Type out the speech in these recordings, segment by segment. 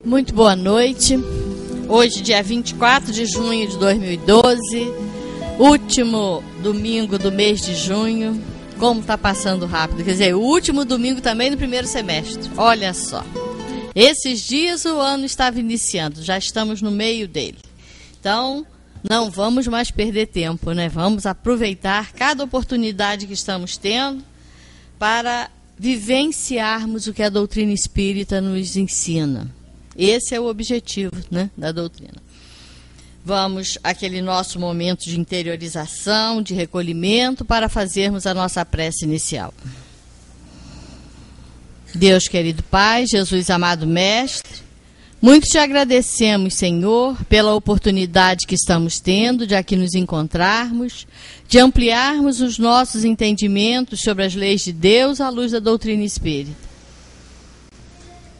Muito boa noite. Hoje, dia 24 de junho de 2012, último domingo do mês de junho. Como está passando rápido. Quer dizer, o último domingo também do primeiro semestre. Olha só. Esses dias o ano estava iniciando, já estamos no meio dele. Então, não vamos mais perder tempo, né? Vamos aproveitar cada oportunidade que estamos tendo para vivenciarmos o que a doutrina espírita nos ensina. Esse é o objetivo, né, da doutrina. Vamos àquele nosso momento de interiorização, de recolhimento, para fazermos a nossa prece inicial. Deus querido Pai, Jesus amado Mestre, muito te agradecemos, Senhor, pela oportunidade que estamos tendo de aqui nos encontrarmos, de ampliarmos os nossos entendimentos sobre as leis de Deus à luz da doutrina espírita.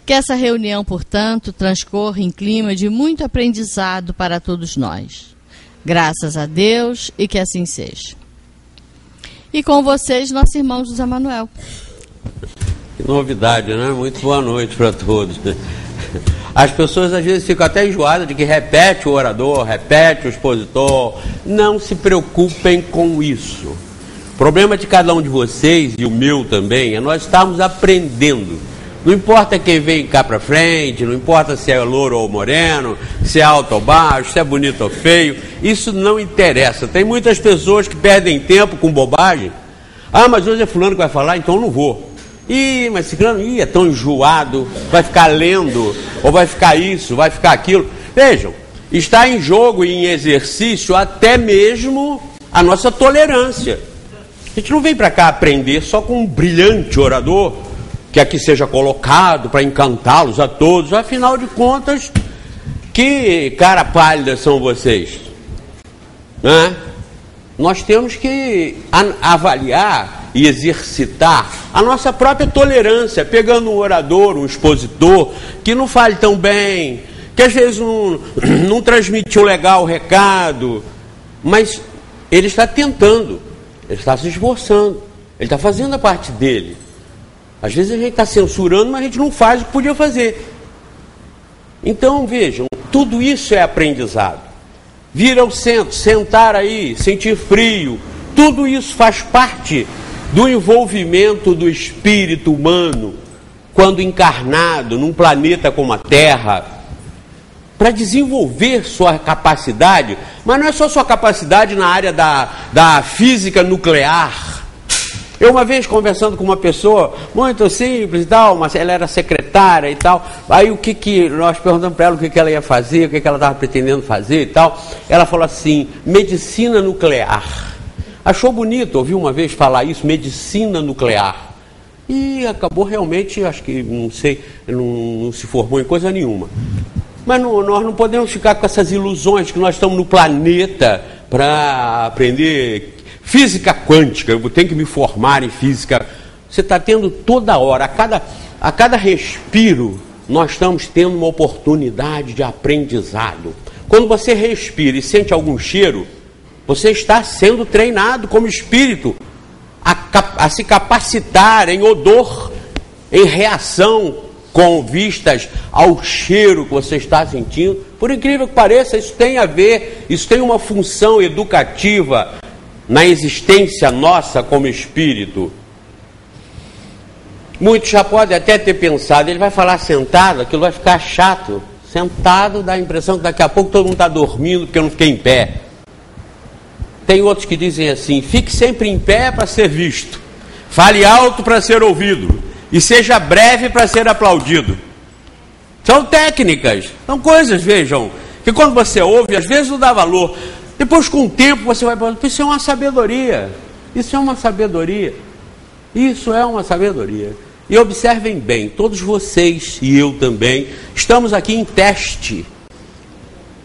Que essa reunião, portanto, transcorra em clima de muito aprendizado para todos nós. Graças a Deus e que assim seja. E com vocês, nosso irmão José Manuel. Que novidade, né? Muito boa noite para todos. As pessoas às vezes ficam até enjoadas de que repete o orador, repete o expositor. Não se preocupem com isso. O problema de cada um de vocês, e o meu também, é nós estarmos aprendendo. Não importa quem vem cá para frente, não importa se é louro ou moreno, se é alto ou baixo, se é bonito ou feio, isso não interessa. Tem muitas pessoas que perdem tempo com bobagem. Ah, mas hoje é fulano que vai falar, então eu não vou. Ih, mas ciclano, é tão enjoado, vai ficar lendo, ou vai ficar isso, vai ficar aquilo. Vejam, está em jogo e em exercício até mesmo a nossa tolerância. A gente não vem para cá aprender só com um brilhante orador, que aqui seja colocado para encantá-los a todos. Afinal de contas, que cara pálida são vocês? Né? Nós temos que avaliar e exercitar a nossa própria tolerância, pegando um orador, um expositor, que não fale tão bem, que às vezes não transmitiu legal o recado, mas ele está tentando, ele está se esforçando, ele está fazendo a parte dele. Às vezes a gente está censurando, mas a gente não faz o que podia fazer. Então, vejam, tudo isso é aprendizado. Vir ao centro, sentar aí, sentir frio, tudo isso faz parte do envolvimento do espírito humano, quando encarnado num planeta como a Terra, para desenvolver sua capacidade, mas não é só sua capacidade na área da física nuclear. Eu uma vez conversando com uma pessoa muito simples e tal, mas ela era secretária e tal, aí nós perguntamos para ela o que ela ia fazer, o que ela estava pretendendo fazer e tal, ela falou assim, medicina nuclear. Achou bonito, ouviu uma vez falar isso, medicina nuclear. E acabou realmente, acho que, não sei, não se formou em coisa nenhuma. Mas nós não podemos ficar com essas ilusões que nós estamos no planeta para aprender física quântica, eu tenho que me formar em física. Você está tendo toda hora, a cada respiro, nós estamos tendo uma oportunidade de aprendizado. Quando você respira e sente algum cheiro, você está sendo treinado como espírito a se capacitar em odor, em reação com vistas ao cheiro que você está sentindo. Por incrível que pareça, isso tem a ver, isso tem uma função educativa na existência nossa como espírito. Muitos já podem até ter pensado, ele vai falar sentado, aquilo vai ficar chato. Sentado dá a impressão que daqui a pouco todo mundo está dormindo porque eu não fiquei em pé. Tem outros que dizem assim, fique sempre em pé para ser visto, fale alto para ser ouvido e seja breve para ser aplaudido. São técnicas, são coisas, vejam, que quando você ouve, às vezes não dá valor. Depois, com o tempo, você vai falando, isso é uma sabedoria, isso é uma sabedoria, isso é uma sabedoria. E observem bem, todos vocês e eu também, estamos aqui em teste,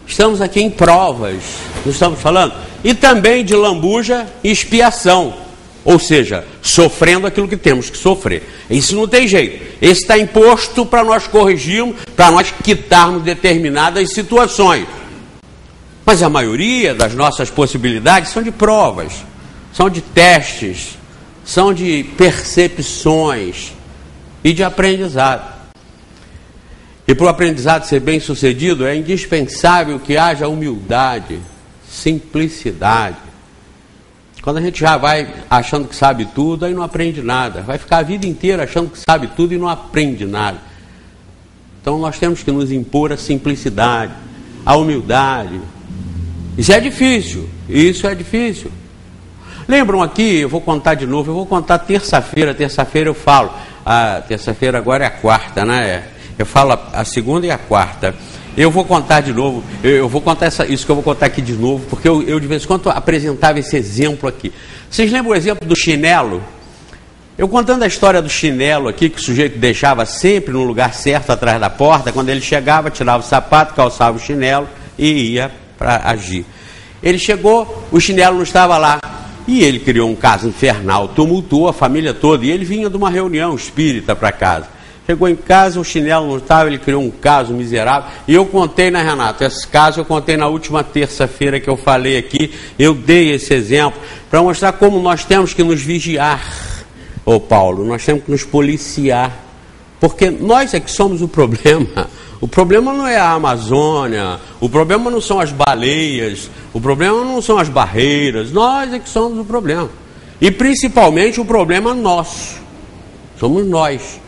estamos aqui em provas, não estamos falando? E também de lambuja e expiação, ou seja, sofrendo aquilo que temos que sofrer. Isso não tem jeito, esse está imposto para nós corrigirmos, para nós quitarmos determinadas situações. Mas a maioria das nossas possibilidades são de provas, são de testes, são de percepções e de aprendizado. E para o aprendizado ser bem sucedido, é indispensável que haja humildade, simplicidade. Quando a gente já vai achando que sabe tudo, aí não aprende nada. Vai ficar a vida inteira achando que sabe tudo e não aprende nada. Então nós temos que nos impor a simplicidade, a humildade. Isso é difícil, isso é difícil. Lembram aqui, eu vou contar de novo, eu vou contar terça-feira eu falo. A terça-feira agora é a quarta, né? Eu falo a segunda e a quarta. Eu vou contar de novo, eu vou contar isso que eu vou contar aqui de novo, porque eu de vez em quando apresentava esse exemplo aqui. Vocês lembram o exemplo do chinelo? Eu contando a história do chinelo aqui, que o sujeito deixava sempre no lugar certo atrás da porta, quando ele chegava, tirava o sapato, calçava o chinelo e ia para agir. Ele chegou, o chinelo não estava lá, e ele criou um caso infernal, tumultuou a família toda, e ele vinha de uma reunião espírita para casa. Chegou em casa, o chinelo não estava, ele criou um caso miserável. E eu contei, né, Renato? Esse caso eu contei na última terça-feira que eu falei aqui. Eu dei esse exemplo para mostrar como nós temos que nos vigiar. Ô Paulo, nós temos que nos policiar. Porque nós é que somos o problema. O problema não é a Amazônia, o problema não são as baleias, o problema não são as barreiras. Nós é que somos o problema. E principalmente o problema nosso. Somos nós.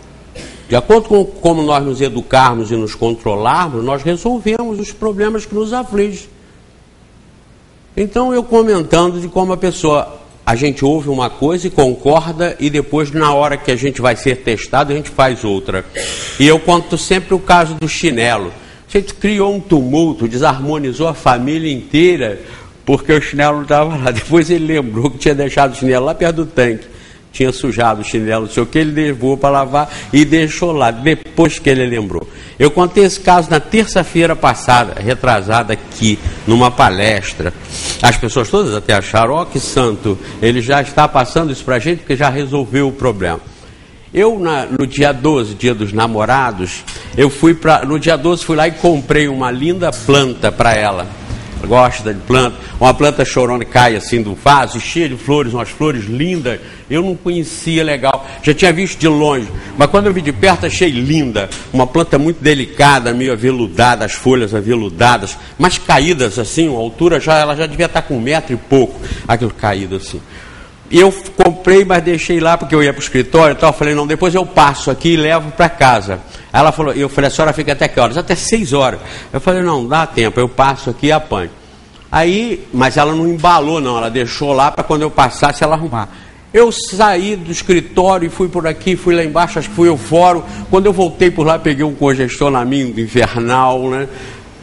De acordo com como nós nos educarmos e nos controlarmos, nós resolvemos os problemas que nos afligem. Então eu comentando de como a gente ouve uma coisa e concorda, e depois na hora que a gente vai ser testado, a gente faz outra. E eu conto sempre o caso do chinelo. A gente criou um tumulto, desarmonizou a família inteira, porque o chinelo não estava lá. Depois ele lembrou que tinha deixado o chinelo lá perto do tanque. Tinha sujado o chinelo, não sei o que, ele levou para lavar e deixou lá, depois que ele lembrou. Eu contei esse caso na terça-feira passada, retrasada aqui, numa palestra. As pessoas todas até acharam, ó, que santo, ele já está passando isso para a gente, porque já resolveu o problema. Eu, no dia 12, dia dos namorados, no dia 12 fui lá e comprei uma linda planta para ela. Gosta de planta, uma planta chorona cai assim do vaso, cheia de flores, umas flores lindas. Eu não conhecia legal, já tinha visto de longe, mas quando eu vi de perto achei linda. Uma planta muito delicada, meio aveludada, as folhas aveludadas, mas caídas assim, a altura ela já devia estar com 1 metro e pouco, aquilo caído assim. E eu comprei, mas deixei lá porque eu ia para o escritório e tal. Eu falei, não, depois eu passo aqui e levo para casa. Aí ela falou, eu falei, a senhora fica até que horas? Até 6 horas. Eu falei, não, dá tempo, eu passo aqui e apanho. Aí, mas ela não embalou não, ela deixou lá para quando eu passasse ela arrumar. Eu saí do escritório e fui por aqui, fui lá embaixo, acho que fui ao fórum. Quando eu voltei por lá, peguei um congestionamento infernal, né?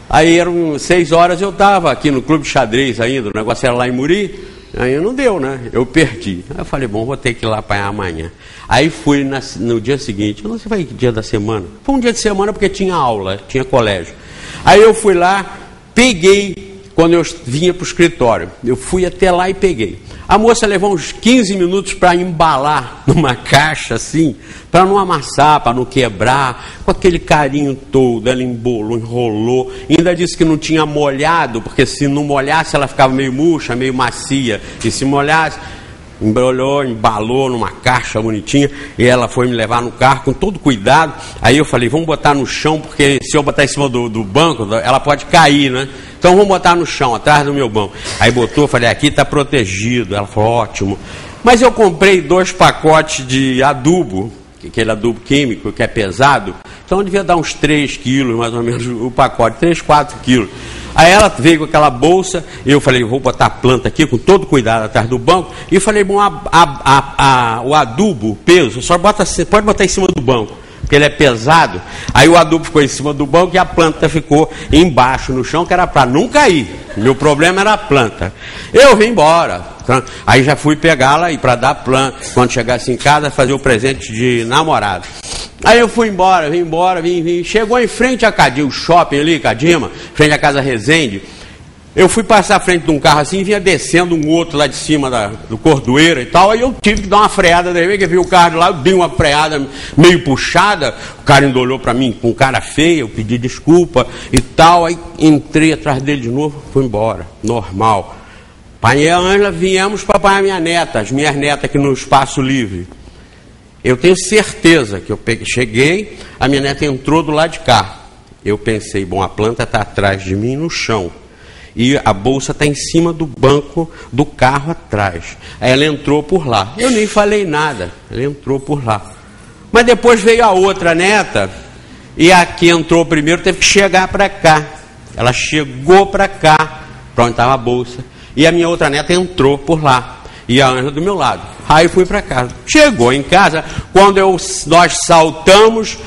Aí eram 6 horas, eu estava aqui no Clube de Xadrez ainda, o negócio era lá em Muri. Aí não deu, né? Eu perdi. Aí eu falei, bom, vou ter que ir lá apanhar amanhã. Aí fui no dia seguinte, eu não sei foi que dia da semana. Foi um dia de semana porque tinha aula, tinha colégio. Aí eu fui lá, peguei, quando eu vinha para o escritório, eu fui até lá e peguei. A moça levou uns 15 minutos para embalar numa caixa assim, para não amassar, para não quebrar, com aquele carinho todo. Ela embolou, enrolou, e ainda disse que não tinha molhado, porque se não molhasse ela ficava meio murcha, meio macia, e se molhasse, embrulhou, embalou numa caixa bonitinha, e ela foi me levar no carro com todo cuidado. Aí eu falei, vamos botar no chão, porque se eu botar em cima do banco, ela pode cair, né? Então vamos botar no chão, atrás do meu banco. Aí botou, falei, aqui está protegido. Ela falou, ótimo. Mas eu comprei 2 pacotes de adubo, aquele adubo químico que é pesado, então devia dar uns 3 quilos, mais ou menos, o pacote, 3, 4 quilos. Aí ela veio com aquela bolsa, eu falei, vou botar a planta aqui com todo cuidado atrás do banco, e eu falei, bom, o adubo, o peso, só pode botar em cima do banco, porque ele é pesado. Aí o adubo ficou em cima do banco e a planta ficou embaixo no chão, que era para não cair. Meu problema era a planta. Eu vim embora. Aí já fui pegá-la e para dar planta, quando chegasse em casa, fazer o presente de namorado. Aí eu fui embora, vim. Chegou em frente a Cadima, o shopping ali, Cadima, frente à Casa Resende. Eu fui passar à frente de um carro assim, vinha descendo um outro lá de cima do Cordoeira e tal. Aí eu tive que dar uma freada, daí que vi o carro de lá, eu dei uma freada meio puxada. O cara ainda olhou para mim com cara feia, eu pedi desculpa e tal. Aí entrei atrás dele de novo, fui embora, normal. Pai e a Ângela, viemos para apanhar minha neta, as minhas netas aqui no Espaço Livre. Eu tenho certeza que eu cheguei, a minha neta entrou do lado de cá. Eu pensei, bom, a planta está atrás de mim no chão. E a bolsa está em cima do banco do carro atrás. Aí ela entrou por lá. Eu nem falei nada, ela entrou por lá. Mas depois veio a outra neta, e a que entrou primeiro teve que chegar para cá. Ela chegou para cá, para onde estava a bolsa. E a minha outra neta entrou por lá. E a Ana do meu lado. Aí fui para casa. Chegou em casa, quando nós saltamos,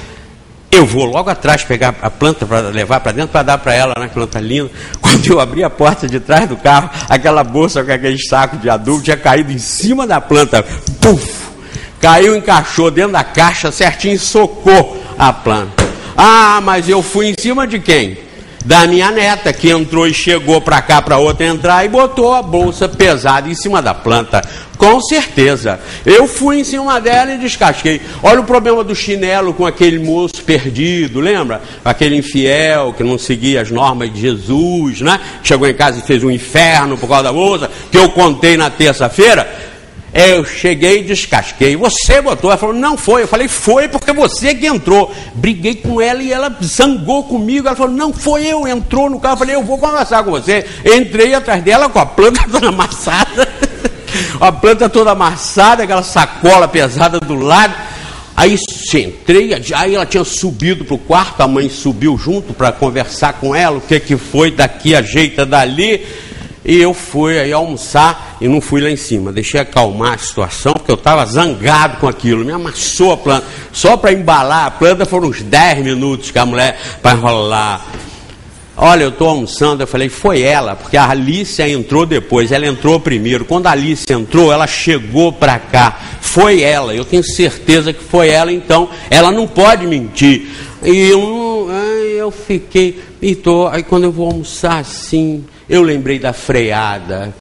eu vou logo atrás pegar a planta para levar para dentro, para dar para ela, né, planta linda. Quando eu abri a porta de trás do carro, aquela bolsa com aquele saco de adubo tinha caído em cima da planta. Puf! Caiu, encaixou dentro da caixa certinho e socou a planta. Ah, mas eu fui em cima de quem? Da minha neta, que entrou e chegou para cá para outra entrar e botou a bolsa pesada em cima da planta. Com certeza. Eu fui em cima dela e descasquei. Olha o problema do chinelo com aquele moço perdido, lembra? Aquele infiel que não seguia as normas de Jesus, né? Chegou em casa e fez um inferno por causa da bolsa, que eu contei na terça-feira. Eu cheguei e descasquei. Você botou? Ela falou, não foi. Eu falei, foi porque você que entrou. Briguei com ela e ela zangou comigo. Ela falou, não foi eu. Entrou no carro. Eu falei, eu vou conversar com você. Entrei atrás dela com a planta toda amassada. A planta toda amassada, aquela sacola pesada do lado. Aí entrei, aí ela tinha subido para o quarto. A mãe subiu junto para conversar com ela. O que foi daqui, ajeita dali. E eu fui aí almoçar e não fui lá em cima. Deixei acalmar a situação, porque eu estava zangado com aquilo. Me amassou a planta. Só para embalar a planta foram uns 10 minutos que a mulher para enrolar. Olha, eu estou almoçando, eu falei, foi ela, porque a Alicia entrou depois, ela entrou primeiro. Quando a Alicia entrou, ela chegou para cá. Foi ela, eu tenho certeza que foi ela, então ela não pode mentir. E eu fiquei, aí quando eu vou almoçar assim, eu lembrei da freada.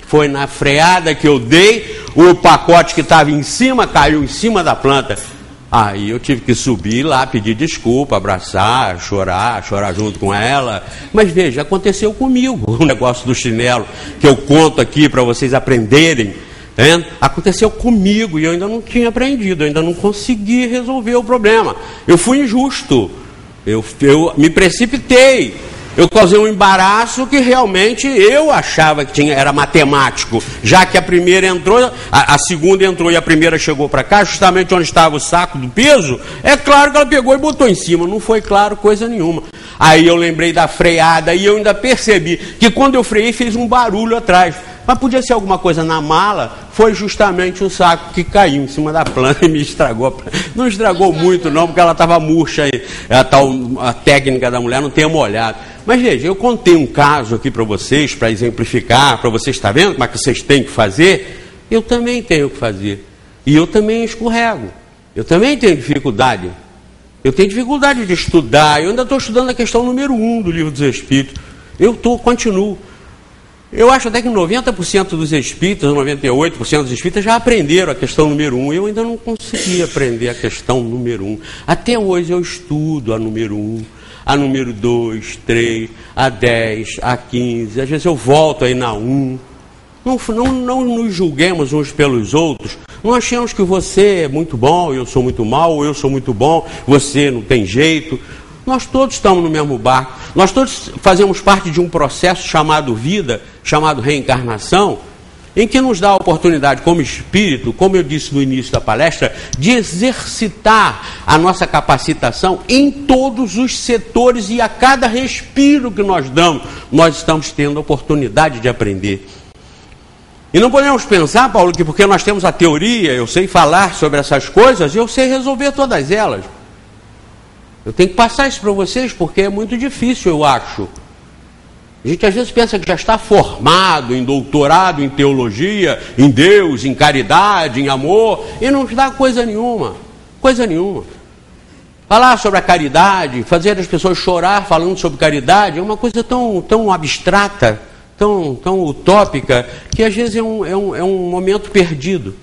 Foi na freada que eu dei, o pacote que estava em cima caiu em cima da planta. Aí eu tive que subir lá, pedir desculpa, abraçar, chorar junto com ela. Mas veja, aconteceu comigo o negócio do chinelo, que eu conto aqui para vocês aprenderem. Aconteceu comigo e eu ainda não tinha aprendido, eu ainda não consegui resolver o problema. Eu fui injusto, eu me precipitei. Eu causei um embaraço que realmente eu achava que era matemático, já que a primeira entrou, a segunda entrou e a primeira chegou para cá, justamente onde estava o saco do peso. É claro que ela pegou e botou em cima, não foi claro coisa nenhuma. Aí eu lembrei da freada e eu ainda percebi que quando eu freiei fez um barulho atrás. Mas podia ser alguma coisa na mala, foi justamente o saco que caiu em cima da planta e me estragou. Não estragou muito não, porque ela estava murcha aí, a técnica da mulher não tem molhado. Mas veja, eu contei um caso aqui para vocês, para exemplificar, para vocês estarem vendo como é que vocês têm que fazer. Eu também tenho que fazer. E eu também escorrego. Eu também tenho dificuldade. Eu tenho dificuldade de estudar. Eu ainda estou estudando a questão número 1 do Livro dos Espíritos. Continuo. Eu acho até que 90% dos espíritas, 98% dos espíritas já aprenderam a questão número 1. Eu ainda não consegui aprender a questão número 1. Até hoje eu estudo a número 1, a número 2, 3, a 10, a 15. Às vezes eu volto aí na 1. Não nos julguemos uns pelos outros. Não achemos que você é muito bom, eu sou muito mal, ou eu sou muito bom, você não tem jeito. Nós todos estamos no mesmo barco. Nós todos fazemos parte de um processo chamado vida, chamado reencarnação, em que nos dá a oportunidade como espírito, como eu disse no início da palestra, de exercitar a nossa capacitação em todos os setores e a cada respiro que nós damos, nós estamos tendo a oportunidade de aprender. E não podemos pensar, Paulo, que porque nós temos a teoria, eu sei falar sobre essas coisas, eu sei resolver todas elas. Eu tenho que passar isso para vocês, porque é muito difícil, eu acho. A gente às vezes pensa que já está formado em doutorado, em teologia, em Deus, em caridade, em amor, e não dá coisa nenhuma. Coisa nenhuma. Falar sobre a caridade, fazer as pessoas chorar falando sobre caridade, é uma coisa tão abstrata, tão utópica, que às vezes é um momento perdido.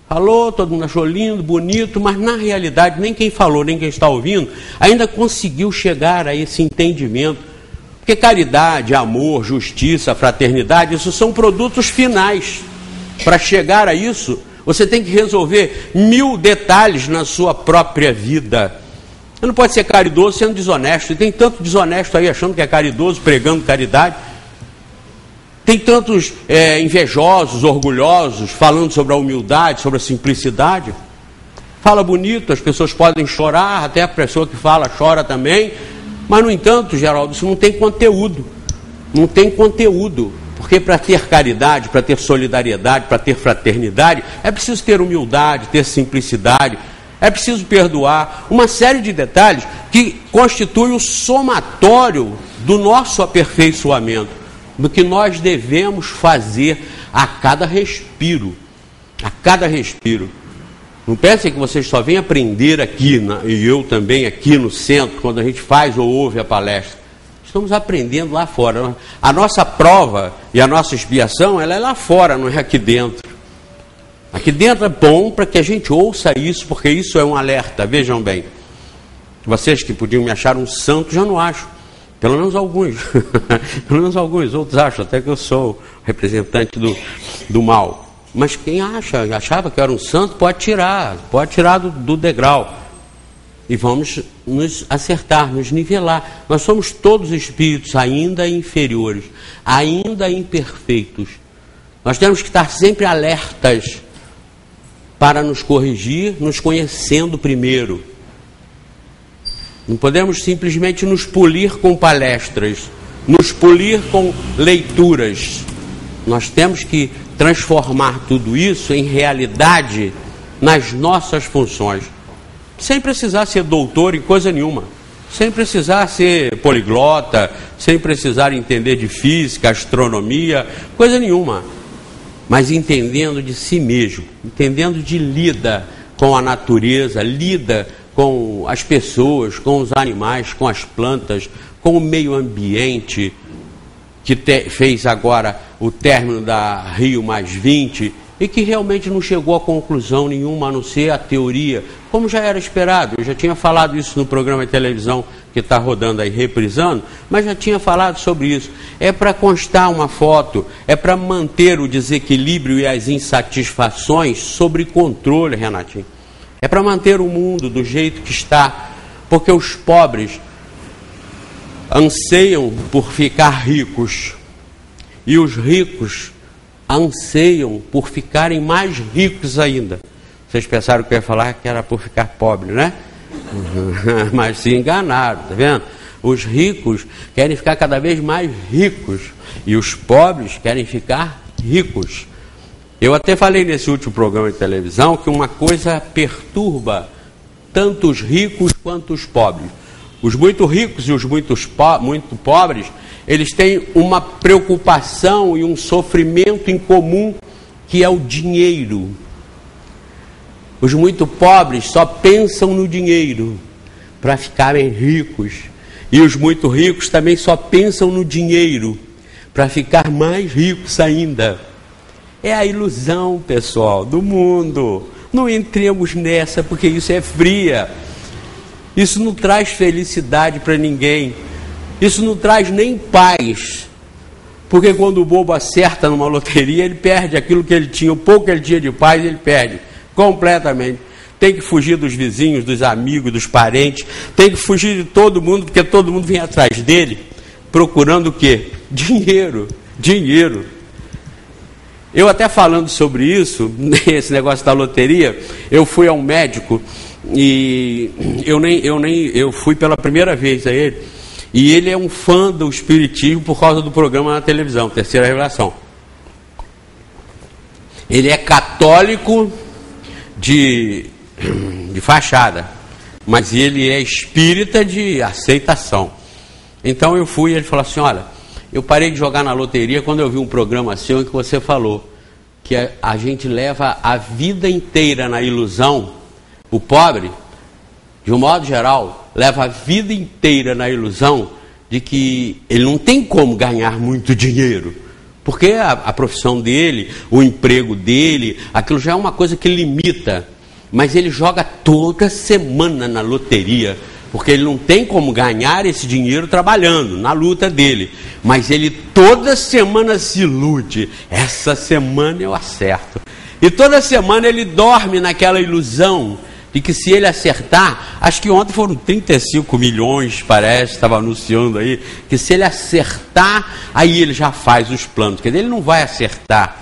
Falou, todo mundo achou lindo, bonito, mas na realidade nem quem falou, nem quem está ouvindo, ainda conseguiu chegar a esse entendimento. Porque caridade, amor, justiça, fraternidade, isso são produtos finais. Para chegar a isso, você tem que resolver 1000 detalhes na sua própria vida. Você não pode ser caridoso sendo desonesto. E tem tanto desonesto aí achando que é caridoso, pregando caridade. Tem tantos invejosos, orgulhosos, falando sobre a humildade, sobre a simplicidade. Fala bonito, as pessoas podem chorar, até a pessoa que fala chora também. Mas, no entanto, Geraldo, isso não tem conteúdo. Não tem conteúdo. Porque para ter caridade, para ter solidariedade, para ter fraternidade, é preciso ter humildade, ter simplicidade, é preciso perdoar. Uma série de detalhes que constituem o somatório do nosso aperfeiçoamento, do que nós devemos fazer a cada respiro. A cada respiro. Não pensem que vocês só vêm aprender aqui, e eu também aqui no centro, quando a gente faz ou ouve a palestra. Estamos aprendendo lá fora. A nossa prova e a nossa expiação, ela é lá fora, não é aqui dentro. Aqui dentro é bom para que a gente ouça isso, porque isso é um alerta. Vejam bem, vocês que podiam me achar um santo, já não acho. Pelo menos alguns. Pelo menos alguns. Outros acham até que eu sou representante do mal. Mas quem achava que eu era um santo, pode tirar do degrau. E vamos nos acertar, nos nivelar. Nós somos todos espíritos ainda inferiores, ainda imperfeitos. Nós temos que estar sempre alertas para nos corrigir, nos conhecendo primeiro. Não podemos simplesmente nos polir com palestras, nos polir com leituras. Nós temos que transformar tudo isso em realidade nas nossas funções. Sem precisar ser doutor em coisa nenhuma, sem precisar ser poliglota, sem precisar entender de física, astronomia, coisa nenhuma, mas entendendo de si mesmo, entendendo de lida com a natureza, lida com as pessoas, com os animais, com as plantas, com o meio ambiente, que fez agora o término da Rio+20, e que realmente não chegou a conclusão nenhuma, a não ser a teoria, como já era esperado. Eu já tinha falado isso no programa de televisão que está rodando aí, reprisando, mas já tinha falado sobre isso. É para constar uma foto, é para manter o desequilíbrio e as insatisfações sob controle, Renatinho. É para manter o mundo do jeito que está, porque os pobres anseiam por ficar ricos, e os ricos anseiam por ficarem mais ricos ainda. Vocês pensaram que eu ia falar que era por ficar pobre, né? Mas se enganaram, tá vendo? Os ricos querem ficar cada vez mais ricos e os pobres querem ficar ricos. Eu até falei nesse último programa de televisão que uma coisa perturba tanto os ricos quanto os pobres. Os muito ricos e os muito pobres, eles têm uma preocupação e um sofrimento em comum, que é o dinheiro. Os muito pobres só pensam no dinheiro para ficarem ricos. E os muito ricos também só pensam no dinheiro para ficar mais ricos ainda. É a ilusão, pessoal, do mundo. Não entremos nessa, porque isso é fria. Isso não traz felicidade para ninguém. Isso não traz nem paz. Porque quando o bobo acerta numa loteria, ele perde aquilo que ele tinha, o pouco que ele tinha de paz, ele perde completamente. Tem que fugir dos vizinhos, dos amigos, dos parentes, tem que fugir de todo mundo, porque todo mundo vem atrás dele, procurando o quê? Dinheiro, dinheiro. Eu até falando sobre isso, esse negócio da loteria, eu fui a um médico, e eu fui pela primeira vez a ele, e ele é um fã do espiritismo por causa do programa na televisão, Terceira Revelação. Ele é católico de fachada, mas ele é espírita de aceitação. Então eu fui e ele falou assim: olha, eu parei de jogar na loteria quando eu vi um programa seu em que você falou que a gente leva a vida inteira na ilusão. O pobre, de um modo geral, leva a vida inteira na ilusão de que ele não tem como ganhar muito dinheiro, porque a profissão dele, o emprego dele, aquilo já é uma coisa que limita. Mas ele joga toda semana na loteria, porque ele não tem como ganhar esse dinheiro trabalhando, na luta dele. Mas ele toda semana se ilude: essa semana eu acerto. E toda semana ele dorme naquela ilusão de que se ele acertar, acho que ontem foram 35 milhões, parece, estava anunciando aí, que se ele acertar, aí ele já faz os planos. Quer dizer, ele não vai acertar.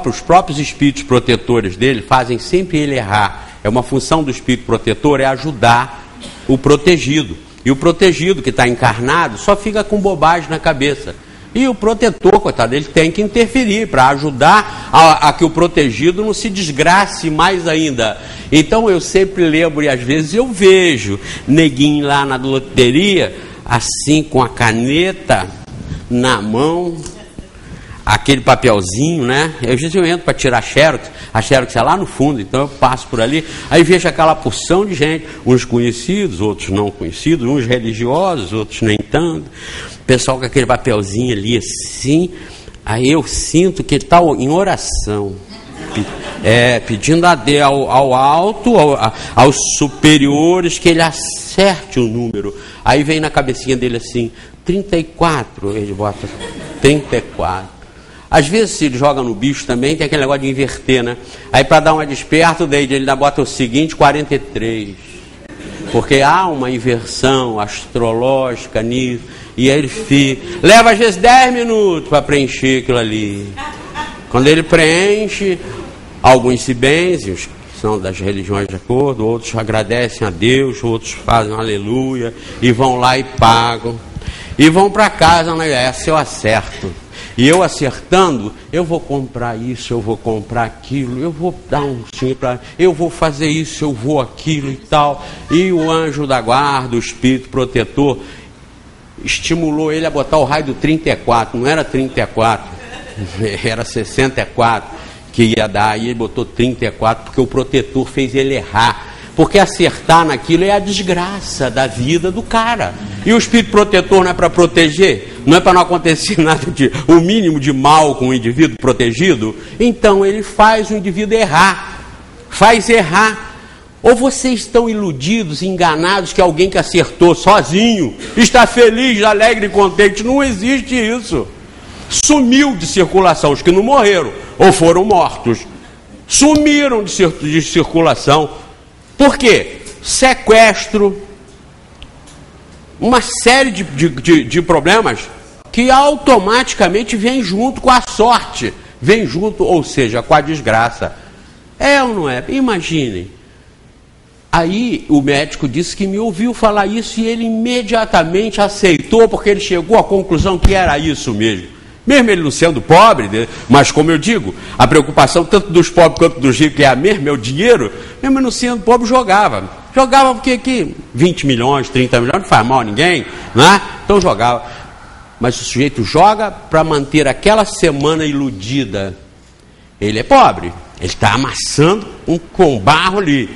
Os próprios espíritos protetores dele fazem sempre ele errar. É uma função do espírito protetor, é ajudar o protegido. E o protegido que está encarnado só fica com bobagem na cabeça. E o protetor, coitado, ele tem que interferir para ajudar a que o protegido não se desgrace mais ainda. Então eu sempre lembro, e às vezes eu vejo neguinho lá na loteria, assim com a caneta na mão, aquele papelzinho, né? Eu entro para tirar a Xerox é lá no fundo, então eu passo por ali, aí vejo aquela porção de gente, uns conhecidos, outros não conhecidos, uns religiosos, outros nem tanto, pessoal com aquele papelzinho ali assim, aí eu sinto que ele está em oração, pedindo ao alto, aos superiores, que ele acerte o número. Aí vem na cabecinha dele assim, 34, ele bota 34. Às vezes, se ele joga no bicho também, tem aquele negócio de inverter, né? Aí, para dar uma desperto, daí ele ainda bota o seguinte, 43. Porque há uma inversão astrológica nisso. E aí ele fica... Leva, às vezes, 10 minutos para preencher aquilo ali. Quando ele preenche, alguns se benzem, os que são das religiões de acordo, outros agradecem a Deus, outros fazem um aleluia, e vão lá e pagam. E vão para casa, né? Se eu acerto. E eu acertando, eu vou comprar isso, eu vou comprar aquilo, eu vou dar um sim para, eu vou fazer isso, eu vou aquilo e tal. E o anjo da guarda, o espírito protetor, estimulou ele a botar o raio do 34, não era 34, era 64 que ia dar, e ele botou 34, porque o protetor fez ele errar. Porque acertar naquilo é a desgraça da vida do cara. E o espírito protetor não é para proteger? Não é para não acontecer nada o mínimo de mal com o indivíduo protegido? Então ele faz o indivíduo errar. Faz errar. Ou vocês estão iludidos, enganados que alguém que acertou sozinho está feliz, alegre e contente? Não existe isso. Sumiu de circulação. Os que não morreram ou foram mortos sumiram de circulação. Por quê? Sequestro, uma série de problemas que automaticamente vem junto com a sorte, vem junto, ou seja, com a desgraça. É ou não é? Imaginem. Aí o médico disse que me ouviu falar isso e ele imediatamente aceitou, porque ele chegou à conclusão que era isso mesmo. Mesmo ele não sendo pobre, mas como eu digo, a preocupação tanto dos pobres quanto dos ricos é a mesma, é o dinheiro. Mesmo não sendo pobre, jogava. Jogava porque aqui 20 milhões, 30 milhões, não faz mal a ninguém, né? Então jogava. Mas o sujeito joga para manter aquela semana iludida. Ele é pobre, ele está amassando com barro ali.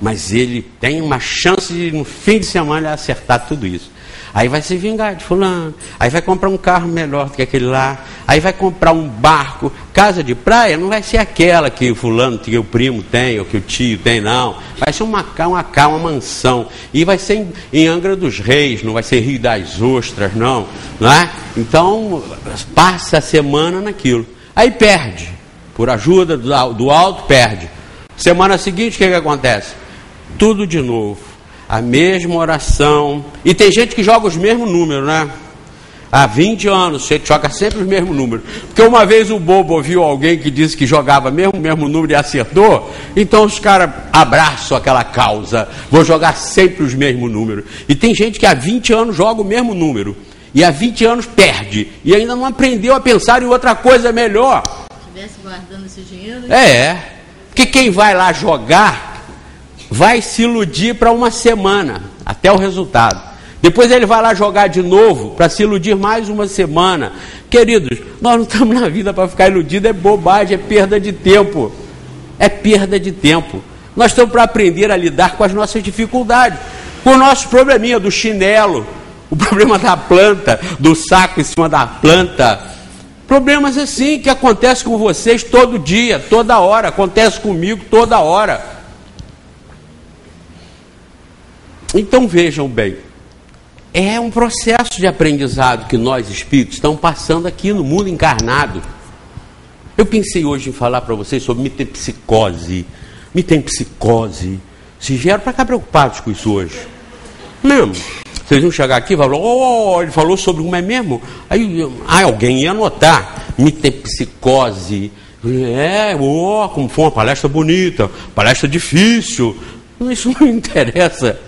Mas ele tem uma chance de, no fim de semana, acertar tudo isso. Aí vai se vingar de fulano, aí vai comprar um carro melhor do que aquele lá, aí vai comprar um barco. Casa de praia não vai ser aquela que o fulano, que o primo tem, ou que o tio tem, não. Vai ser uma mansão. E vai ser em Angra dos Reis, não vai ser Rio das Ostras, não é? Então, passa a semana naquilo. Aí perde, por ajuda do alto, perde. Semana seguinte, o que acontece? Tudo de novo. A mesma oração. E tem gente que joga os mesmos números, né? Há 20 anos, você joga sempre os mesmos números. Porque uma vez o bobo ouviu alguém que disse que jogava mesmo o mesmo número e acertou, então os caras abraçam aquela causa. Vou jogar sempre os mesmos números. E tem gente que há 20 anos joga o mesmo número. E há 20 anos perde. E ainda não aprendeu a pensar em outra coisa melhor. Se estivesse guardando esse dinheiro... Porque quem vai lá jogar vai se iludir para uma semana, até o resultado. Depois ele vai lá jogar de novo para se iludir mais uma semana. Queridos, nós não estamos na vida para ficar iludido, é bobagem, é perda de tempo. É perda de tempo. Nós estamos para aprender a lidar com as nossas dificuldades, com o nosso probleminha do chinelo, o problema da planta, do saco em cima da planta. Problemas assim que acontecem com vocês todo dia, toda hora, acontece comigo toda hora. Então vejam bem, é um processo de aprendizado que nós espíritos estamos passando aqui no mundo encarnado. Eu pensei hoje em falar para vocês sobre mitempsicose. Mitempsicose. Vocês vieram para cá preocupados com isso hoje. Mesmo. Vocês vão chegar aqui e falar, ele falou sobre como é mesmo? Aí alguém ia anotar. Metempsicose. Como foi uma palestra bonita, palestra difícil. Isso não interessa.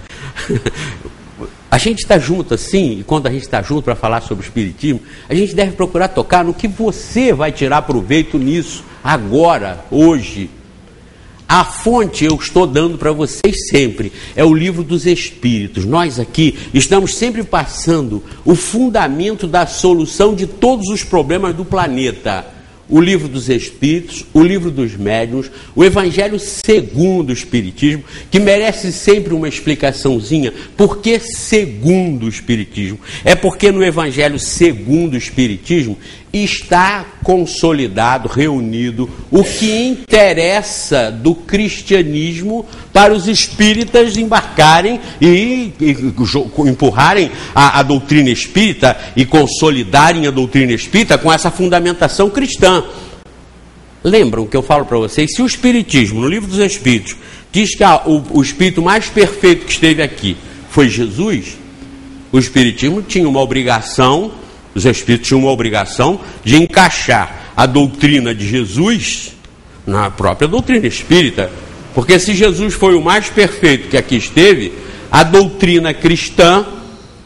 A gente está junto assim, e quando a gente está junto para falar sobre o Espiritismo, a gente deve procurar tocar no que você vai tirar proveito nisso, agora, hoje. A fonte eu estou dando para vocês sempre, é o Livro dos Espíritos. Nós aqui estamos sempre passando o fundamento da solução de todos os problemas do planeta. O Livro dos Espíritos, o Livro dos Médiuns, o Evangelho segundo o Espiritismo, que merece sempre uma explicaçãozinha. Por que segundo o Espiritismo? É porque no Evangelho segundo o Espiritismo está consolidado, reunido, o que interessa do cristianismo para os espíritas embarcarem e empurrarem a doutrina espírita e consolidarem a doutrina espírita com essa fundamentação cristã. Lembram que eu falo para vocês, se o Espiritismo, no Livro dos Espíritos, diz que o espírito mais perfeito que esteve aqui foi Jesus, o Espiritismo tinha uma obrigação, os espíritos tinham uma obrigação de encaixar a doutrina de Jesus na própria doutrina espírita. Porque se Jesus foi o mais perfeito que aqui esteve, a doutrina cristã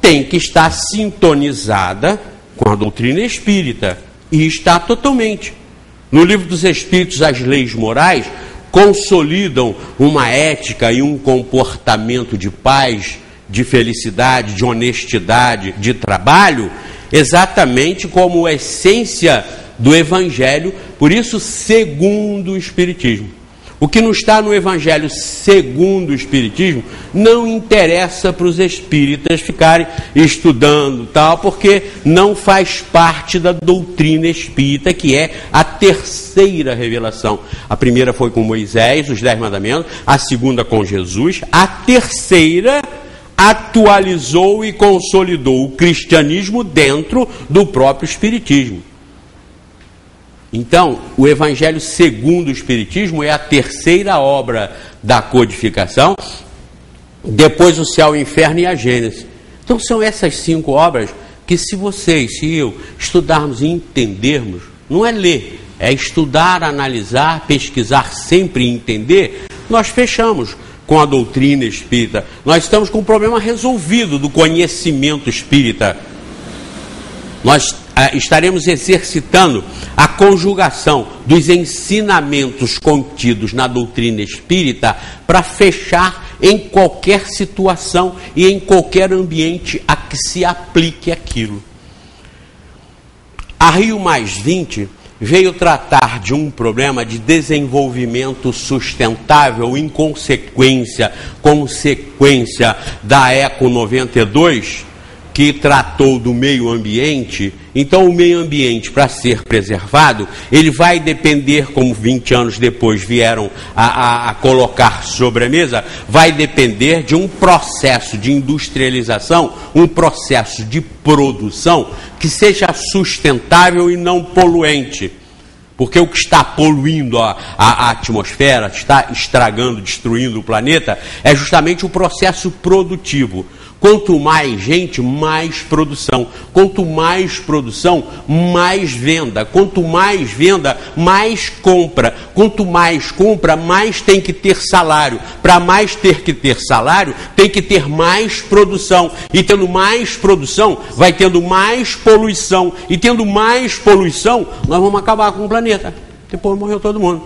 tem que estar sintonizada com a doutrina espírita. E está totalmente. No Livro dos Espíritos, as leis morais consolidam uma ética e um comportamento de paz, de felicidade, de honestidade, de trabalho, exatamente como essência do Evangelho, por isso, segundo o Espiritismo. O que não está no Evangelho segundo o Espiritismo não interessa para os espíritas ficarem estudando tal, porque não faz parte da doutrina espírita, que é a terceira revelação. A primeira foi com Moisés, os 10 mandamentos, a segunda com Jesus, a terceira atualizou e consolidou o cristianismo dentro do próprio Espiritismo. Então, o Evangelho segundo o Espiritismo é a terceira obra da codificação, depois o Céu, o Inferno e a Gênesis. Então, são essas 5 obras que, se vocês, se eu, estudarmos e entendermos, não é ler, é estudar, analisar, pesquisar sempre e entender, nós fechamos com a doutrina espírita. Nós estamos com o problema resolvido do conhecimento espírita. Nós estaremos exercitando a conjugação dos ensinamentos contidos na doutrina espírita para fechar em qualquer situação e em qualquer ambiente a que se aplique aquilo. A Rio+20 veio tratar de um problema de desenvolvimento sustentável em consequência da ECO 92, que tratou do meio ambiente. Então, o meio ambiente, para ser preservado, ele vai depender, como 20 anos depois vieram a colocar sobre a mesa, vai depender de um processo de industrialização, um processo de produção que seja sustentável e não poluente. Porque o que está poluindo a atmosfera, está estragando, destruindo o planeta, é justamente o processo produtivo. Quanto mais gente, mais produção. Quanto mais produção, mais venda. Quanto mais venda, mais compra. Quanto mais compra, mais tem que ter salário. Para mais ter que ter salário, tem que ter mais produção. E tendo mais produção, vai tendo mais poluição. E tendo mais poluição, nós vamos acabar com o planeta. Depois morreu todo mundo.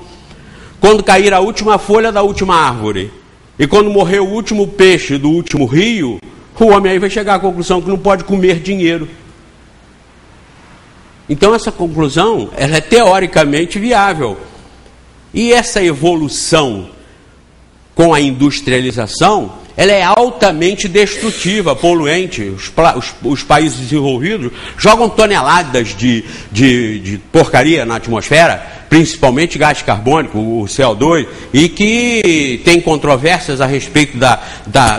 Quando cair a última folha da última árvore, e quando morrer o último peixe do último rio, o homem aí vai chegar à conclusão que não pode comer dinheiro. Então essa conclusão, ela é teoricamente viável. E essa evolução com a industrialização, ela é altamente destrutiva, poluente. Os países desenvolvidos jogam toneladas de porcaria na atmosfera, principalmente gás carbônico, o CO2, e que tem controvérsias a respeito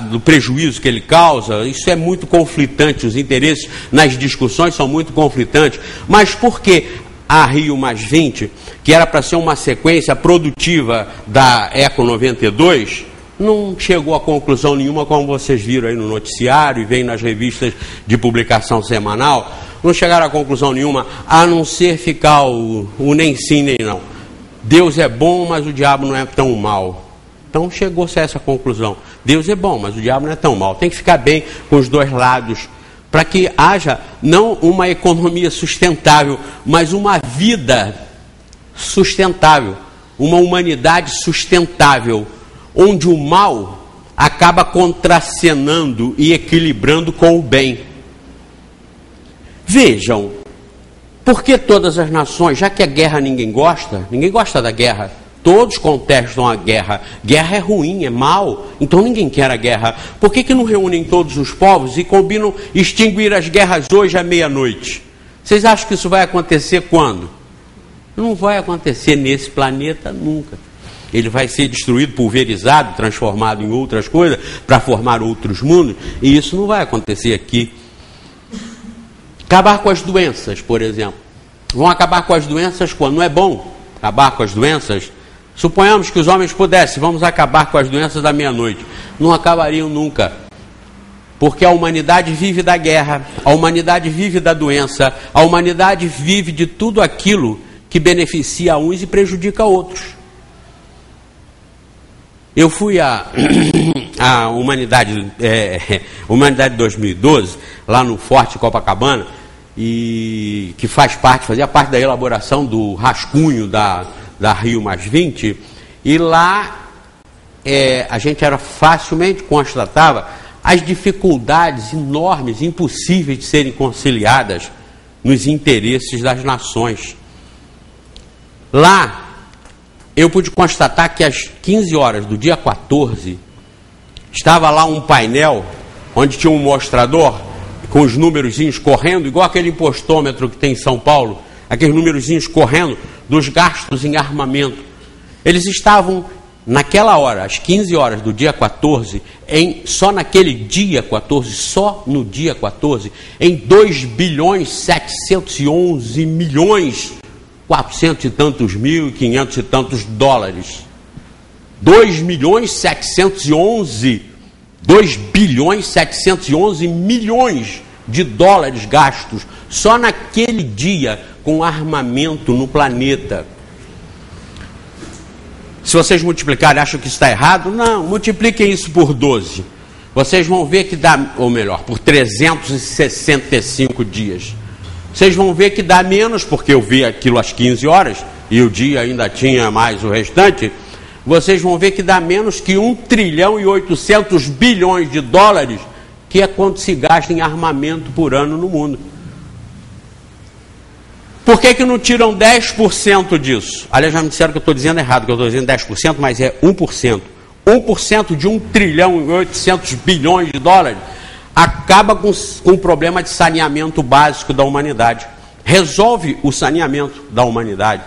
do prejuízo que ele causa. Isso é muito conflitante, os interesses nas discussões são muito conflitantes. Mas por que a Rio+20, que era para ser uma sequência produtiva da ECO 92, não chegou a conclusão nenhuma, como vocês viram aí no noticiário e vem nas revistas de publicação semanal, não chegaram a conclusão nenhuma, a não ser ficar o nem sim nem não. Deus é bom, mas o diabo não é tão mal. Então chegou-se a essa conclusão. Deus é bom, mas o diabo não é tão mal. Tem que ficar bem com os dois lados, para que haja não uma economia sustentável, mas uma vida sustentável, uma humanidade sustentável, onde o mal acaba contracenando e equilibrando com o bem. Vejam, por que todas as nações, já que a guerra ninguém gosta da guerra, todos contestam a guerra, guerra é ruim, é mal, então ninguém quer a guerra. Por que não reúnem todos os povos e combinam extinguir as guerras hoje à meia-noite? Vocês acham que isso vai acontecer quando? Não vai acontecer nesse planeta nunca. Ele vai ser destruído, pulverizado, transformado em outras coisas, para formar outros mundos, e isso não vai acontecer aqui. Acabar com as doenças, por exemplo. Vão acabar com as doenças quando? Não é bom acabar com as doenças? Suponhamos que os homens pudessem, vamos acabar com as doenças da meia-noite. Não acabariam nunca. Porque a humanidade vive da guerra, a humanidade vive da doença, a humanidade vive de tudo aquilo que beneficia uns e prejudica outros. Eu fui à Humanidade 2012, lá no Forte Copacabana, e que fazia parte da elaboração do rascunho da Rio +20, e lá a gente facilmente constatava as dificuldades enormes, impossíveis de serem conciliadas nos interesses das nações. Lá, eu pude constatar que às 15 horas do dia 14, estava lá um painel, onde tinha um mostrador, com os númerozinhos correndo, igual aquele impostômetro que tem em São Paulo, aqueles númerozinhos correndo dos gastos em armamento. Eles estavam, naquela hora, às 15 horas do dia 14, só naquele dia 14, só no dia 14, em 2.711.400 e tantos mil e 500 e tantos dólares. 2.711 milhões de dólares gastos só naquele dia com armamento no planeta. Se vocês multiplicarem, acham que isso está errado? Não, multipliquem isso por 12. Vocês vão ver que dá, ou melhor, por 365 dias. Vocês vão ver que dá menos, porque eu vi aquilo às 15 horas, e o dia ainda tinha mais o restante. Vocês vão ver que dá menos que 1.8 bilhões de dólares, que é quanto se gasta em armamento por ano no mundo. Por que não tiram 10% disso? Aliás, já me disseram que eu estou dizendo errado, que eu estou dizendo 10%, mas é 1%. 1% de 1.8 bilhões de dólares acaba com o problema de saneamento básico da humanidade. Resolve o saneamento da humanidade,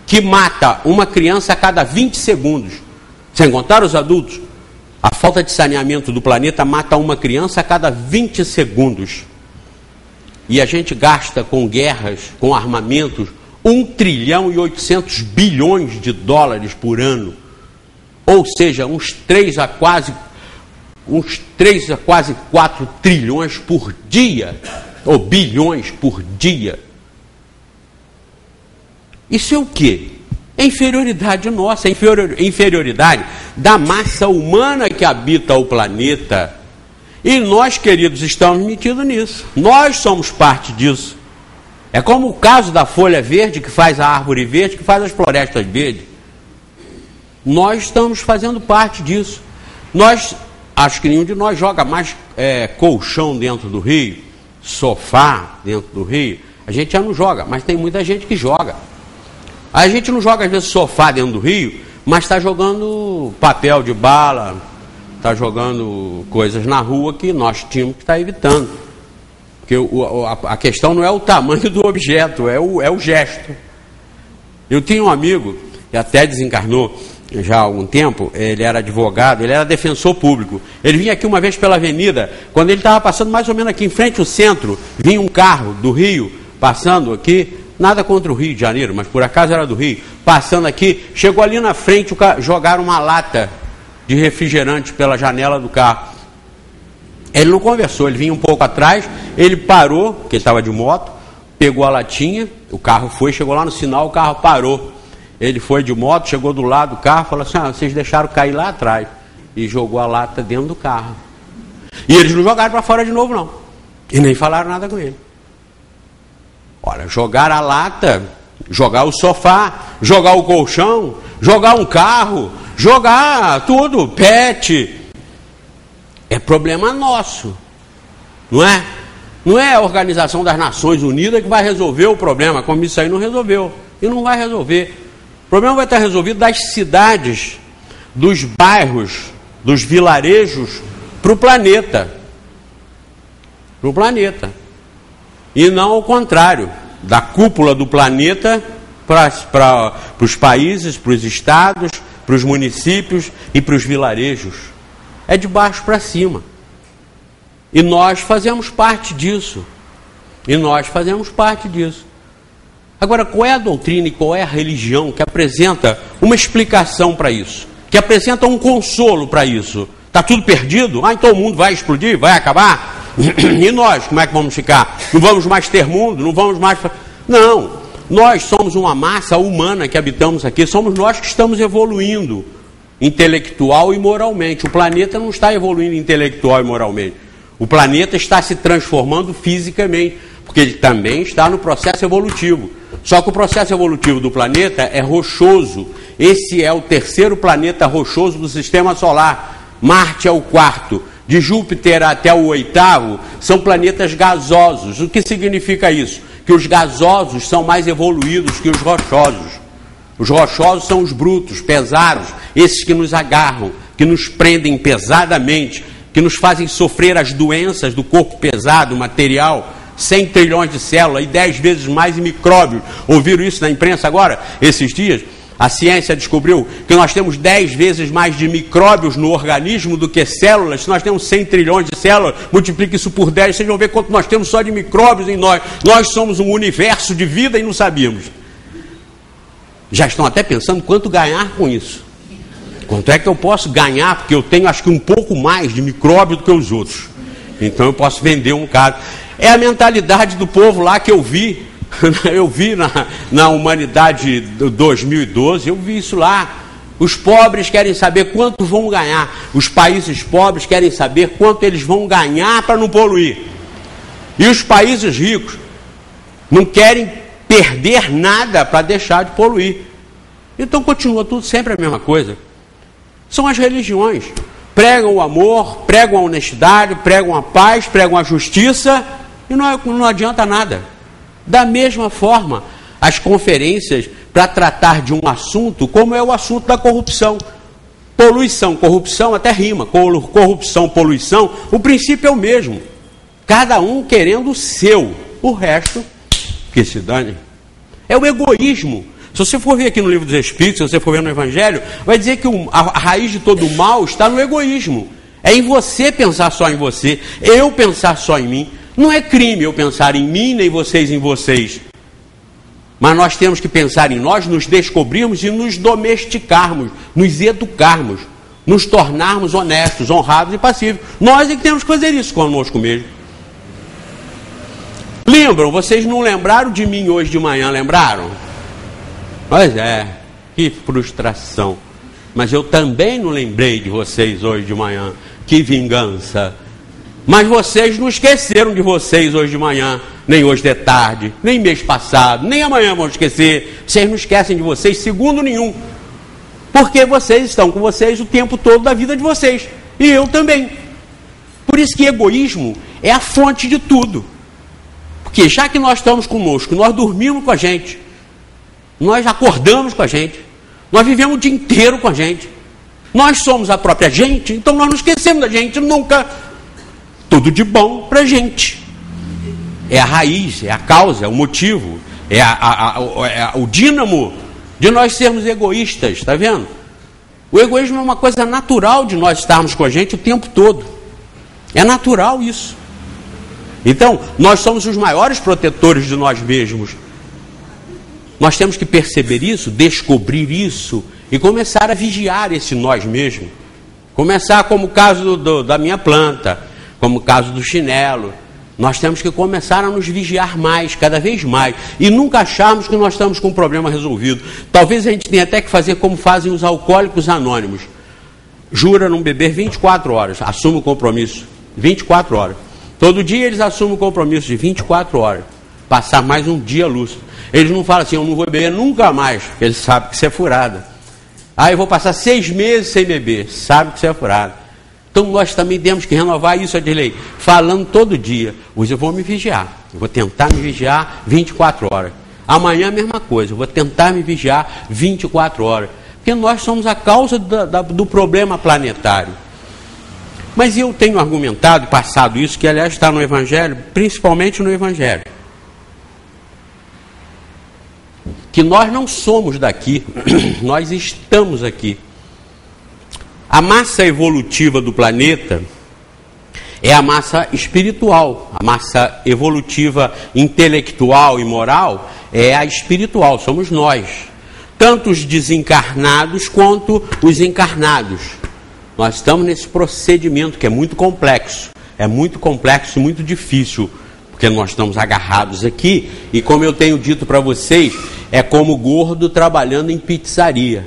que mata uma criança a cada 20 segundos. Sem contar os adultos, a falta de saneamento do planeta mata uma criança a cada 20 segundos. E a gente gasta com guerras, com armamentos, 1.8 bilhões de dólares por ano. Ou seja, uns 3 a quase 4 trilhões por dia, ou bilhões por dia. Isso é o quê? É inferioridade nossa, é inferioridade da massa humana que habita o planeta. E nós, queridos, estamos metidos nisso. Nós somos parte disso. É como o caso da folha verde, que faz a árvore verde, que faz as florestas verdes. Nós estamos fazendo parte disso. Acho que nenhum de nós joga mais colchão dentro do rio, sofá dentro do rio. A gente já não joga, mas tem muita gente que joga. A gente não joga, às vezes, sofá dentro do rio, mas está jogando papel de bala, está jogando coisas na rua que nós tínhamos que estar evitando. Porque a questão não é o tamanho do objeto, é o gesto. Eu tinha um amigo, que até desencarnou já há algum tempo, ele era advogado, ele era defensor público. Ele vinha aqui uma vez pela avenida, quando ele estava passando mais ou menos aqui em frente ao centro, vinha um carro do Rio, passando aqui, nada contra o Rio de Janeiro, mas por acaso era do Rio, passando aqui, chegou ali na frente, jogaram uma lata de refrigerante pela janela do carro. Ele não conversou, ele vinha um pouco atrás, ele parou, porque ele estava de moto, pegou a latinha, o carro foi, chegou lá no sinal, o carro parou. Ele foi de moto, chegou do lado do carro, falou assim: vocês deixaram cair lá atrás. E jogou a lata dentro do carro. E eles não jogaram para fora de novo, não. E nem falaram nada com ele. Olha, jogar a lata, jogar o sofá, jogar o colchão, jogar um carro, jogar tudo, pet, é problema nosso, não é? Não é a Organização das Nações Unidas que vai resolver o problema, como isso aí não resolveu, e não vai resolver. O problema vai estar resolvido das cidades, dos bairros, dos vilarejos, para o planeta. Para o planeta. E não ao contrário, da cúpula do planeta para os países, para os estados, para os municípios e para os vilarejos. É de baixo para cima. E nós fazemos parte disso. E nós fazemos parte disso. Agora, qual é a doutrina e qual é a religião que apresenta uma explicação para isso? Que apresenta um consolo para isso? Está tudo perdido? Então o mundo vai explodir, vai acabar? E nós, como é que vamos ficar? Não vamos mais ter mundo? Não vamos mais... Não, nós somos uma massa humana que habitamos aqui, somos nós que estamos evoluindo intelectual e moralmente. O planeta não está evoluindo intelectual e moralmente. O planeta está se transformando fisicamente, porque ele também está no processo evolutivo. Só que o processo evolutivo do planeta é rochoso. Esse é o terceiro planeta rochoso do sistema solar. Marte é o quarto. De Júpiter até o oitavo são planetas gasosos. O que significa isso? Que os gasosos são mais evoluídos que os rochosos. Os rochosos são os brutos, pesados, esses que nos agarram, que nos prendem pesadamente, que nos fazem sofrer as doenças do corpo pesado, material, 100 trilhões de células e 10 vezes mais em micróbios. Ouviram isso na imprensa agora, esses dias? A ciência descobriu que nós temos 10 vezes mais de micróbios no organismo do que células. Se nós temos 100 trilhões de células, multiplique isso por 10, vocês vão ver quanto nós temos só de micróbios em nós. Nós somos um universo de vida e não sabíamos. Já estão até pensando quanto ganhar com isso. Quanto é que eu posso ganhar, porque eu tenho acho que um pouco mais de micróbio do que os outros. Então eu posso vender um bocado. É a mentalidade do povo lá que eu vi na Humanidade 2012, eu vi isso lá. Os pobres querem saber quanto vão ganhar. Os países pobres querem saber quanto eles vão ganhar para não poluir. E os países ricos não querem perder nada para deixar de poluir. Então continua tudo sempre a mesma coisa. São as religiões. Pregam o amor, pregam a honestidade, pregam a paz, pregam a justiça e não adianta nada. Da mesma forma, as conferências para tratar de um assunto, como é o assunto da corrupção. Poluição, corrupção até rima. Corrupção, poluição, o princípio é o mesmo. Cada um querendo o seu. O resto, que se dane. É o egoísmo. Se você for ver aqui no Livro dos Espíritos, se você for ver no Evangelho, vai dizer que a raiz de todo o mal está no egoísmo. É em você pensar só em você, eu pensar só em mim. Não é crime eu pensar em mim, nem vocês em vocês. Mas nós temos que pensar em nós, nos descobrirmos e nos domesticarmos, nos educarmos, nos tornarmos honestos, honrados e pacíficos. Nós é que temos que fazer isso conosco mesmo. Lembram? Vocês não lembraram de mim hoje de manhã, lembraram? Pois é, que frustração. Mas eu também não lembrei de vocês hoje de manhã. Que vingança. Mas vocês não esqueceram de vocês hoje de manhã, nem hoje de tarde, nem mês passado, nem amanhã vão esquecer. Vocês não esquecem de vocês segundo nenhum. Porque vocês estão com vocês o tempo todo da vida de vocês. E eu também. Por isso que egoísmo é a fonte de tudo. Porque já que nós estamos conosco, nós dormimos com a gente, nós acordamos com a gente, nós vivemos o dia inteiro com a gente, nós somos a própria gente, então nós não esquecemos da gente nunca. Tudo de bom para a gente. É a raiz, é a causa, é o motivo, é o dínamo de nós sermos egoístas, está vendo? O egoísmo é uma coisa natural de nós estarmos com a gente o tempo todo. É natural isso. Então, nós somos os maiores protetores de nós mesmos. Nós temos que perceber isso, descobrir isso e começar a vigiar esse nós mesmos. Começar como o caso da minha planta, como o caso do chinelo. Nós temos que começar a nos vigiar mais, cada vez mais, e nunca acharmos que nós estamos com um problema resolvido. Talvez a gente tenha até que fazer como fazem os alcoólicos anônimos. Jura não beber 24 horas, assume o compromisso, 24 horas. Todo dia eles assumem o compromisso de 24 horas, passar mais um dia lúcido. Eles não falam assim, eu não vou beber nunca mais, porque eles sabem que isso é furada. Eu vou passar 6 meses sem beber, sabe que isso é furada. Então nós também temos que renovar isso, Adilei, falando todo dia. Hoje eu vou me vigiar, eu vou tentar me vigiar 24 horas. Amanhã a mesma coisa, eu vou tentar me vigiar 24 horas. Porque nós somos a causa do problema planetário. Mas eu tenho argumentado, passado isso, que aliás está no Evangelho, principalmente no Evangelho, que nós não somos daqui, nós estamos aqui. A massa evolutiva do planeta é a massa espiritual, a massa evolutiva intelectual e moral é a espiritual, somos nós. Tanto os desencarnados quanto os encarnados. Nós estamos nesse procedimento que é muito complexo e muito difícil, porque nós estamos agarrados aqui e, como eu tenho dito para vocês, é como gordo trabalhando em pizzaria.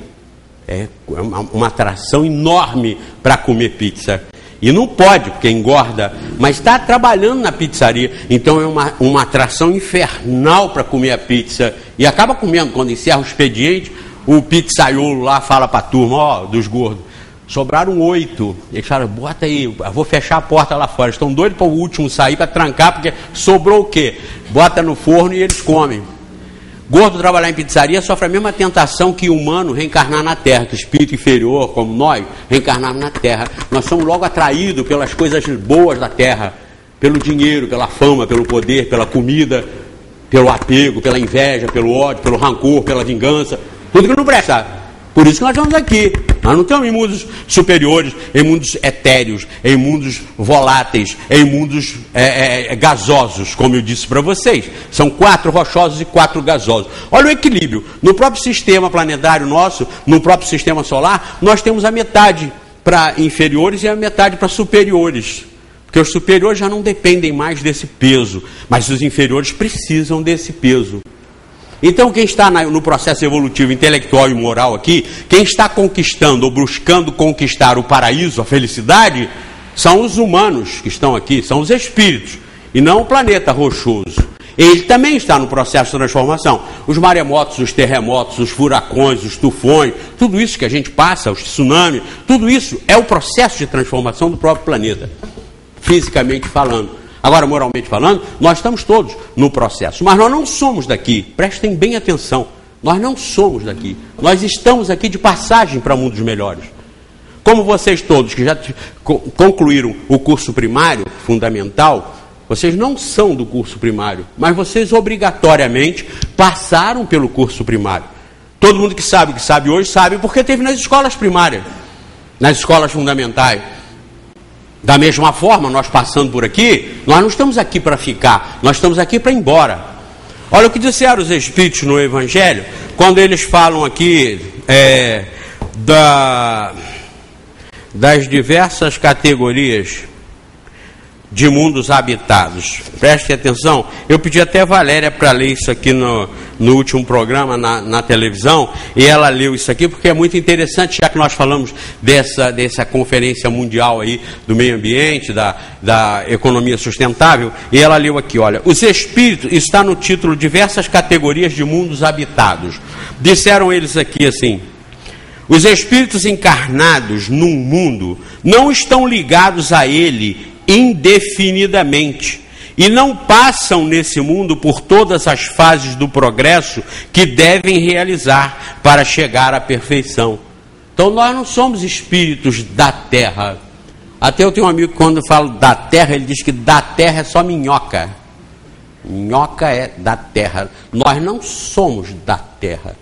É uma atração enorme para comer pizza. E não pode, porque engorda, mas está trabalhando na pizzaria. Então é uma atração infernal para comer a pizza. E acaba comendo. Quando encerra o expediente, o pizzaiolo lá fala para a turma, dos gordos, sobraram 8. Eles falam, bota aí, eu vou fechar a porta lá fora. Estão doidos para o último sair, para trancar, porque sobrou o quê? Bota no forno e eles comem. Gordo trabalhar em pizzaria sofre a mesma tentação que o humano reencarnar na Terra, que o espírito inferior, como nós, reencarnar na Terra. Nós somos logo atraídos pelas coisas boas da Terra, pelo dinheiro, pela fama, pelo poder, pela comida, pelo apego, pela inveja, pelo ódio, pelo rancor, pela vingança, tudo que não presta. Por isso que nós estamos aqui. Nós não estamos em mundos superiores, em mundos etéreos, em mundos voláteis, em mundos gasosos, como eu disse para vocês. São 4 rochosos e 4 gasosos. Olha o equilíbrio. No próprio sistema planetário nosso, no próprio sistema solar, nós temos a metade para inferiores e a metade para superiores. Porque os superiores já não dependem mais desse peso, mas os inferiores precisam desse peso. Então quem está no processo evolutivo intelectual e moral aqui, quem está conquistando ou buscando conquistar o paraíso, a felicidade, são os humanos que estão aqui, são os espíritos, e não o planeta rochoso. Ele também está no processo de transformação. Os maremotos, os terremotos, os furacões, os tufões, tudo isso que a gente passa, os tsunamis, tudo isso é o processo de transformação do próprio planeta, fisicamente falando. Agora, moralmente falando, nós estamos todos no processo, mas nós não somos daqui, prestem bem atenção, nós não somos daqui, nós estamos aqui de passagem para mundos melhores. Como vocês todos que já concluíram o curso primário, fundamental, vocês não são do curso primário, mas vocês obrigatoriamente passaram pelo curso primário. Todo mundo que sabe hoje, sabe porque teve nas escolas primárias, nas escolas fundamentais. Da mesma forma, nós passando por aqui, nós não estamos aqui para ficar, nós estamos aqui para ir embora. Olha o que disseram os Espíritos no Evangelho, quando eles falam aqui das diversas categorias de mundos habitados. Preste atenção, eu pedi até a Valéria para ler isso aqui no último programa na televisão, e ela leu isso aqui porque é muito interessante, já que nós falamos dessa conferência mundial aí do meio ambiente, da economia sustentável, e ela leu aqui, olha, os espíritos, está no título, diversas categorias de mundos habitados. Disseram eles aqui assim, os espíritos encarnados num mundo não estão ligados a ele indefinidamente e não passam nesse mundo por todas as fases do progresso que devem realizar para chegar à perfeição. Então nós não somos espíritos da terra. Até eu tenho um amigo que quando eu falo da terra, ele diz que da terra é só minhoca. Minhoca é da terra. Nós não somos da terra.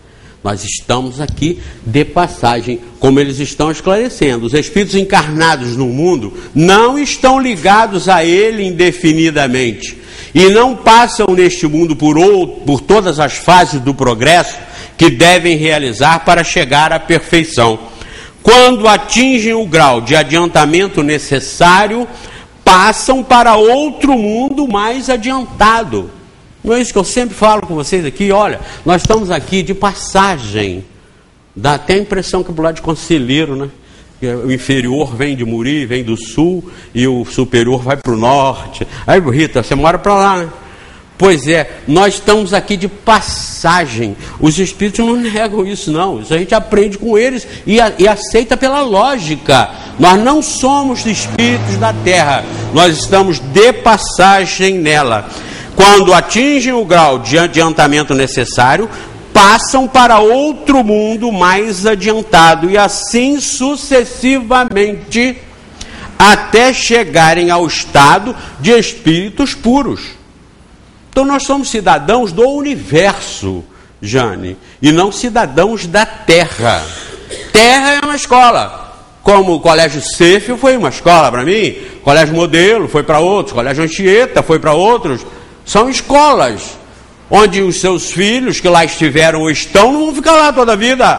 Nós estamos aqui de passagem, como eles estão esclarecendo. Os espíritos encarnados no mundo não estão ligados a ele indefinidamente e não passam neste mundo por todas as fases do progresso que devem realizar para chegar à perfeição. quando atingem o grau de adiantamento necessário, passam para outro mundo mais adiantado. Não é isso que eu sempre falo com vocês aqui? Olha, nós estamos aqui de passagem. Dá até a impressão que é pro lado de Conselheiro, né? O inferior vem de Muri, vem do sul, e o superior vai para o norte. Aí, Rita, você mora para lá, né? Pois é, nós estamos aqui de passagem. Os espíritos não negam isso, não. Isso a gente aprende com eles e aceita pela lógica. Nós não somos espíritos da terra, nós estamos de passagem nela. Quando atingem o grau de adiantamento necessário, passam para outro mundo mais adiantado, e assim sucessivamente, até chegarem ao estado de espíritos puros. Então nós somos cidadãos do universo, Jane, e não cidadãos da terra. Terra é uma escola, como o Colégio Cefio foi uma escola para mim, Colégio Modelo foi para outros, Colégio Anchieta foi para outros. São escolas onde os seus filhos que lá estiveram ou estão não vão ficar lá toda a vida.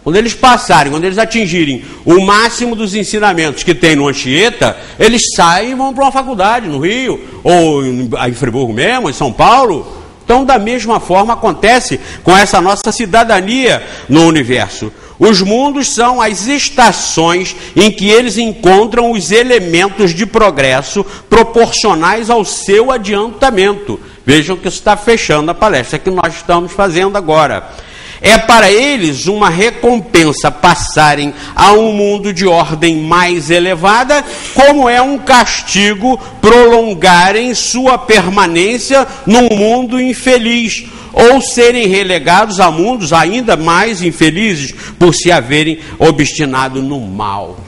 Quando eles passarem, quando eles atingirem o máximo dos ensinamentos que tem no Anchieta, eles saem e vão para uma faculdade no Rio, ou em Friburgo mesmo, em São Paulo. Então, da mesma forma, acontece com essa nossa cidadania no universo. Os mundos são as estações em que eles encontram os elementos de progresso proporcionais ao seu adiantamento. Vejam que isso está fechando a palestra que nós estamos fazendo agora. É para eles uma recompensa passarem a um mundo de ordem mais elevada, como é um castigo prolongarem sua permanência num mundo infeliz, ou serem relegados a mundos ainda mais infelizes por se haverem obstinado no mal.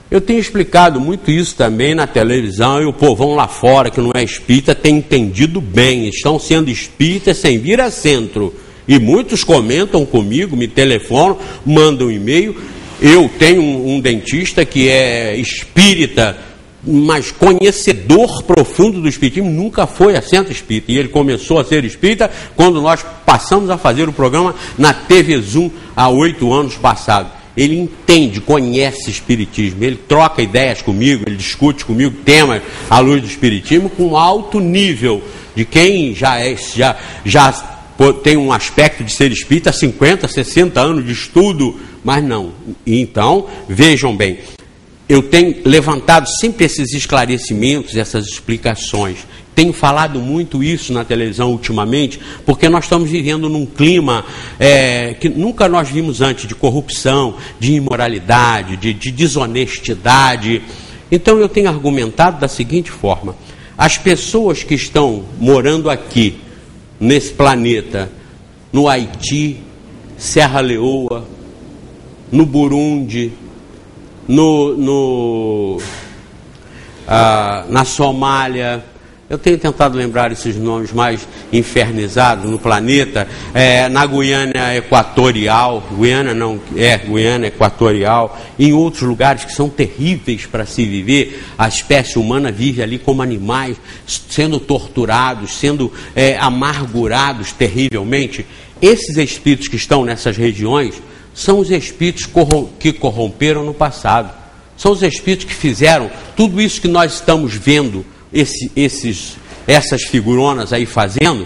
Eu tenho explicado muito isso também na televisão, e o povão lá fora que não é espírita tem entendido bem, estão sendo espíritas sem vir a centro. E muitos comentam comigo, me telefonam, mandam e-mail. Eu tenho um dentista que é espírita, mas conhecedor profundo do espiritismo, nunca foi a centro espírita. E ele começou a ser espírita quando nós passamos a fazer o programa na TV Zoom há 8 anos passados. Ele entende, conhece espiritismo, ele troca ideias comigo, ele discute comigo temas à luz do espiritismo com alto nível de quem já tem um aspecto de ser espírita há 50, 60 anos de estudo, mas não. Então, vejam bem, eu tenho levantado sempre esses esclarecimentos, essas explicações. Tenho falado muito isso na televisão ultimamente, porque nós estamos vivendo num clima que nunca nós vimos antes, de corrupção, de imoralidade, de desonestidade. Então eu tenho argumentado da seguinte forma: as pessoas que estão morando aqui, nesse planeta, no Haiti, Serra Leoa, no Burundi, na Somália, eu tenho tentado lembrar esses nomes mais infernizados no planeta, na Guiana Equatorial, Guiana Equatorial, em outros lugares que são terríveis para se viver. A espécie humana vive ali como animais, sendo torturados, sendo amargurados terrivelmente. Esses espíritos que estão nessas regiões são os espíritos que corromperam no passado. São os espíritos que fizeram tudo isso que nós estamos vendo, essas figuronas aí fazendo.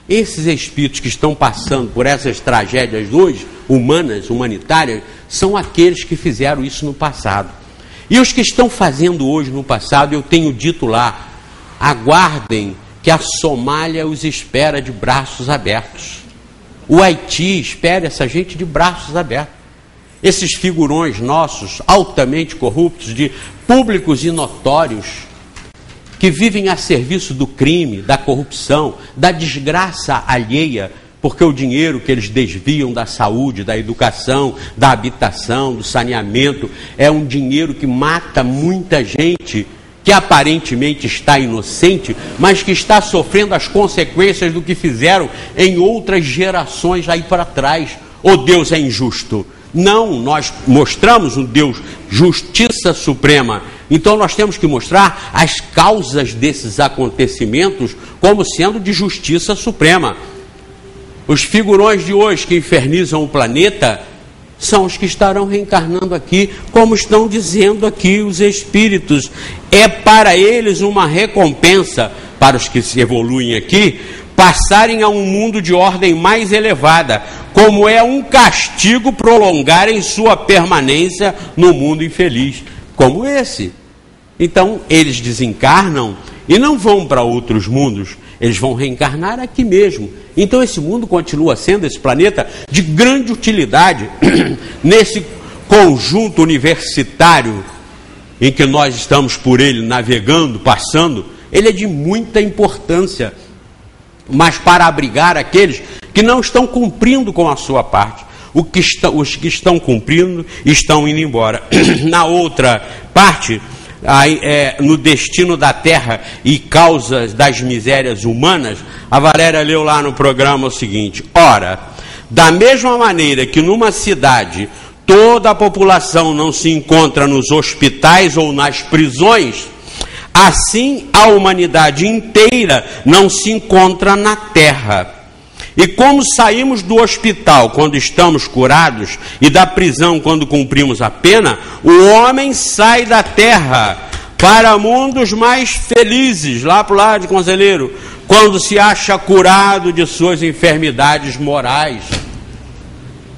Esses espíritos que estão passando por essas tragédias hoje, humanitárias, são aqueles que fizeram isso no passado. E os que estão fazendo hoje no passado, eu tenho dito lá, aguardem que a Somália os espera de braços abertos. O Haiti espera essa gente de braços abertos. Esses figurões nossos, altamente corruptos, de públicos e notórios, que vivem a serviço do crime, da corrupção, da desgraça alheia, porque o dinheiro que eles desviam da saúde, da educação, da habitação, do saneamento, é um dinheiro que mata muita gente, que aparentemente está inocente, mas que está sofrendo as consequências do que fizeram em outras gerações aí para trás. O Deus é injusto. Não, nós mostramos um Deus, justiça suprema. Então nós temos que mostrar as causas desses acontecimentos como sendo de justiça suprema. Os figurões de hoje que infernizam o planeta são os que estarão reencarnando aqui, como estão dizendo aqui os espíritos. É para eles uma recompensa, para os que se evoluem aqui, passarem a um mundo de ordem mais elevada, como é um castigo prolongarem sua permanência no mundo infeliz, como esse. Então, eles desencarnam e não vão para outros mundos, eles vão reencarnar aqui mesmo. Então esse mundo continua sendo, esse planeta, de grande utilidade nesse conjunto universitário em que nós estamos por ele navegando, passando. Ele é de muita importância, mas para abrigar aqueles que não estão cumprindo com a sua parte. Os que estão cumprindo estão indo embora. Na outra parte, no destino da Terra e causas das misérias humanas, a Valéria leu lá no programa o seguinte: ora, da mesma maneira que numa cidade toda a população não se encontra nos hospitais ou nas prisões, assim a humanidade inteira não se encontra na Terra. E como saímos do hospital quando estamos curados e da prisão quando cumprimos a pena, o homem sai da terra para mundos mais felizes, lá para o lado de Conselheiro, quando se acha curado de suas enfermidades morais.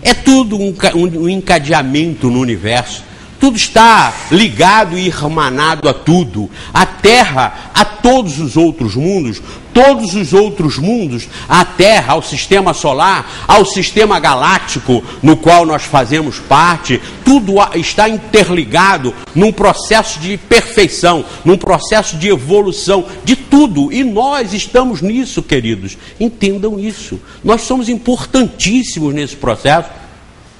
É tudo um encadeamento no universo. Tudo está ligado e irmanado a tudo. A Terra, a todos os outros mundos, a Terra, ao sistema solar, ao sistema galáctico, no qual nós fazemos parte, tudo está interligado num processo de perfeição, num processo de evolução, de tudo. E nós estamos nisso, queridos. Entendam isso. Nós somos importantíssimos nesse processo.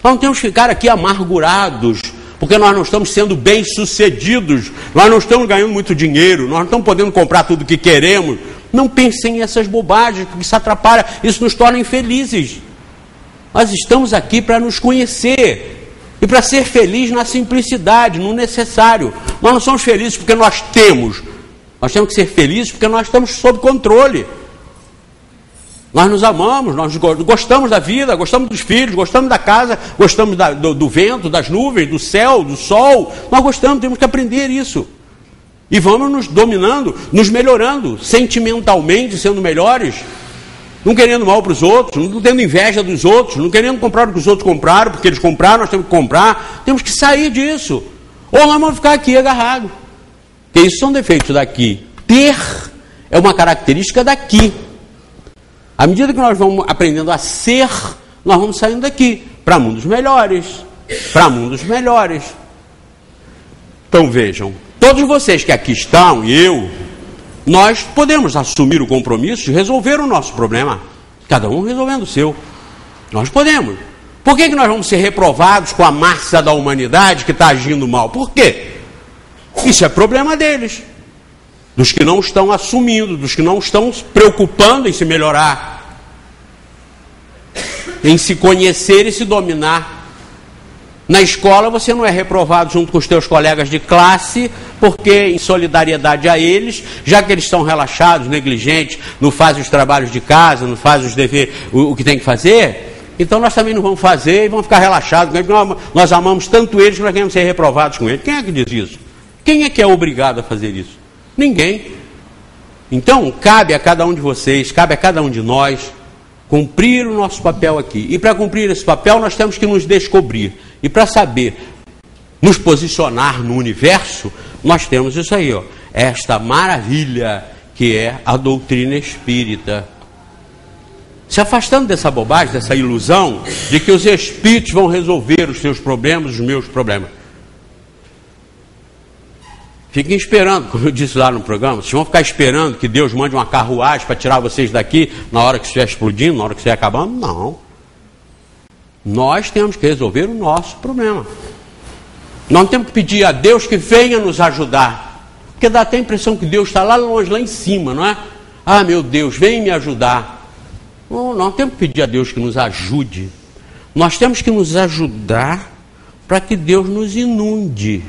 Nós não temos que ficar aqui amargurados, porque nós não estamos sendo bem-sucedidos, nós não estamos ganhando muito dinheiro, nós não estamos podendo comprar tudo o que queremos. Não pensem nessas bobagens, porque isso atrapalha, isso nos torna infelizes. Nós estamos aqui para nos conhecer e para ser feliz na simplicidade, no necessário. Nós não somos felizes porque nós temos que ser felizes porque nós estamos sob controle. Nós nos amamos, nós gostamos da vida, gostamos dos filhos, gostamos da casa, gostamos do vento, das nuvens, do céu, do sol. Nós gostamos, temos que aprender isso. E vamos nos dominando, nos melhorando, sentimentalmente, sendo melhores, não querendo mal para os outros, não tendo inveja dos outros, não querendo comprar o que os outros compraram, porque eles compraram, nós temos que comprar. Temos que sair disso. Ou nós vamos ficar aqui agarrados. Porque isso são defeitos daqui. Ter é uma característica daqui. À medida que nós vamos aprendendo a ser, nós vamos saindo daqui para mundos melhores. Para mundos melhores. Então vejam, todos vocês que aqui estão, e eu, nós podemos assumir o compromisso de resolver o nosso problema. Cada um resolvendo o seu. Nós podemos. Por que nós vamos ser reprovados com a massa da humanidade que está agindo mal? Por quê? Isso é problema deles. Dos que não estão assumindo, dos que não estão se preocupando em se melhorar, em se conhecer e se dominar. Na escola você não é reprovado junto com os teus colegas de classe, porque em solidariedade a eles, já que eles estão relaxados, negligentes, não fazem os trabalhos de casa, não fazem os deveres, o que tem que fazer, então nós também não vamos fazer e vamos ficar relaxados. Nós amamos tanto eles que nós queremos ser reprovados com eles. Quem é que diz isso? Quem é que é obrigado a fazer isso? Ninguém. Então, cabe a cada um de vocês, cabe a cada um de nós, cumprir o nosso papel aqui. E para cumprir esse papel, nós temos que nos descobrir. E para saber nos posicionar no universo, nós temos isso aí, ó, esta maravilha que é a doutrina espírita. Se afastando dessa bobagem, dessa ilusão de que os espíritos vão resolver os seus problemas, os meus problemas. Fiquem esperando, como eu disse lá no programa, vocês vão ficar esperando que Deus mande uma carruagem para tirar vocês daqui na hora que estiver explodindo, na hora que estiver acabando? Não. Nós temos que resolver o nosso problema. Nós temos que pedir a Deus que venha nos ajudar. Porque dá até a impressão que Deus está lá longe, lá em cima, não é? Ah, meu Deus, vem me ajudar. Não, nós temos que pedir a Deus que nos ajude. Nós temos que nos ajudar para que Deus nos inunde.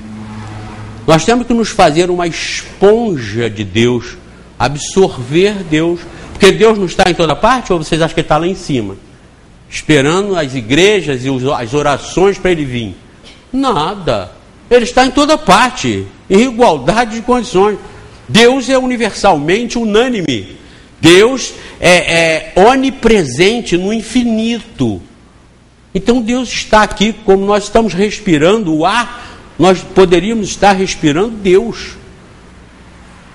Nós temos que nos fazer uma esponja de Deus, absorver Deus, porque Deus não está em toda parte, ou vocês acham que Ele está lá em cima? esperando as igrejas e as orações para ele vir. Nada. Ele está em toda parte, em igualdade de condições. Deus é universalmente unânime. Deus é onipresente no infinito. Então Deus está aqui, como nós estamos respirando o ar, nós poderíamos estar respirando Deus.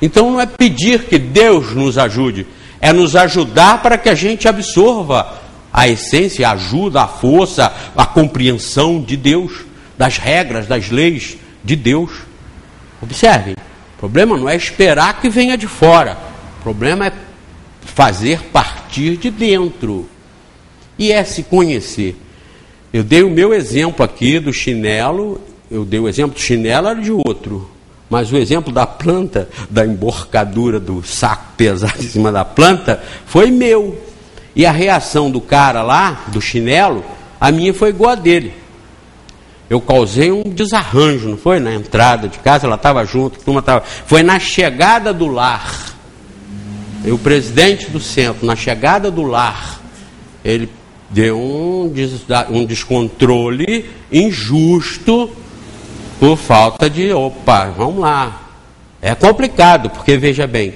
Então não é pedir que Deus nos ajude, é nos ajudar para que a gente absorva a essência, a ajuda, a força, a compreensão de Deus, das regras, das leis de Deus. Observem, o problema não é esperar que venha de fora, o problema é fazer partir de dentro, e é se conhecer. Eu dei o meu exemplo aqui do chinelo, eu dei o exemplo do chinelo, era de outro, mas o exemplo da planta, da emborcadura do saco pesado em cima da planta, foi meu. E a reação do cara lá, do chinelo, a minha foi igual a dele. Eu causei um desarranjo, não foi? Na entrada de casa, ela estava junto, a turma estava. Foi na chegada do lar. E o presidente do centro, na chegada do lar, ele deu um descontrole injusto por falta de, vamos lá. É complicado, porque veja bem,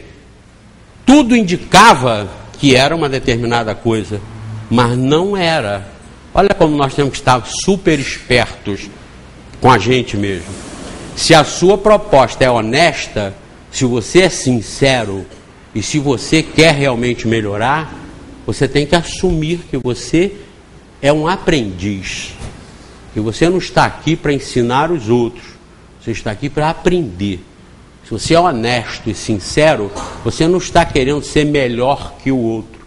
tudo indicava que era uma determinada coisa, mas não era. Olha como nós temos que estar super espertos com a gente mesmo. Se a sua proposta é honesta, se você é sincero e se você quer realmente melhorar, você tem que assumir que você é um aprendiz, que você não está aqui para ensinar os outros, você está aqui para aprender. Se você é honesto e sincero, você não está querendo ser melhor que o outro,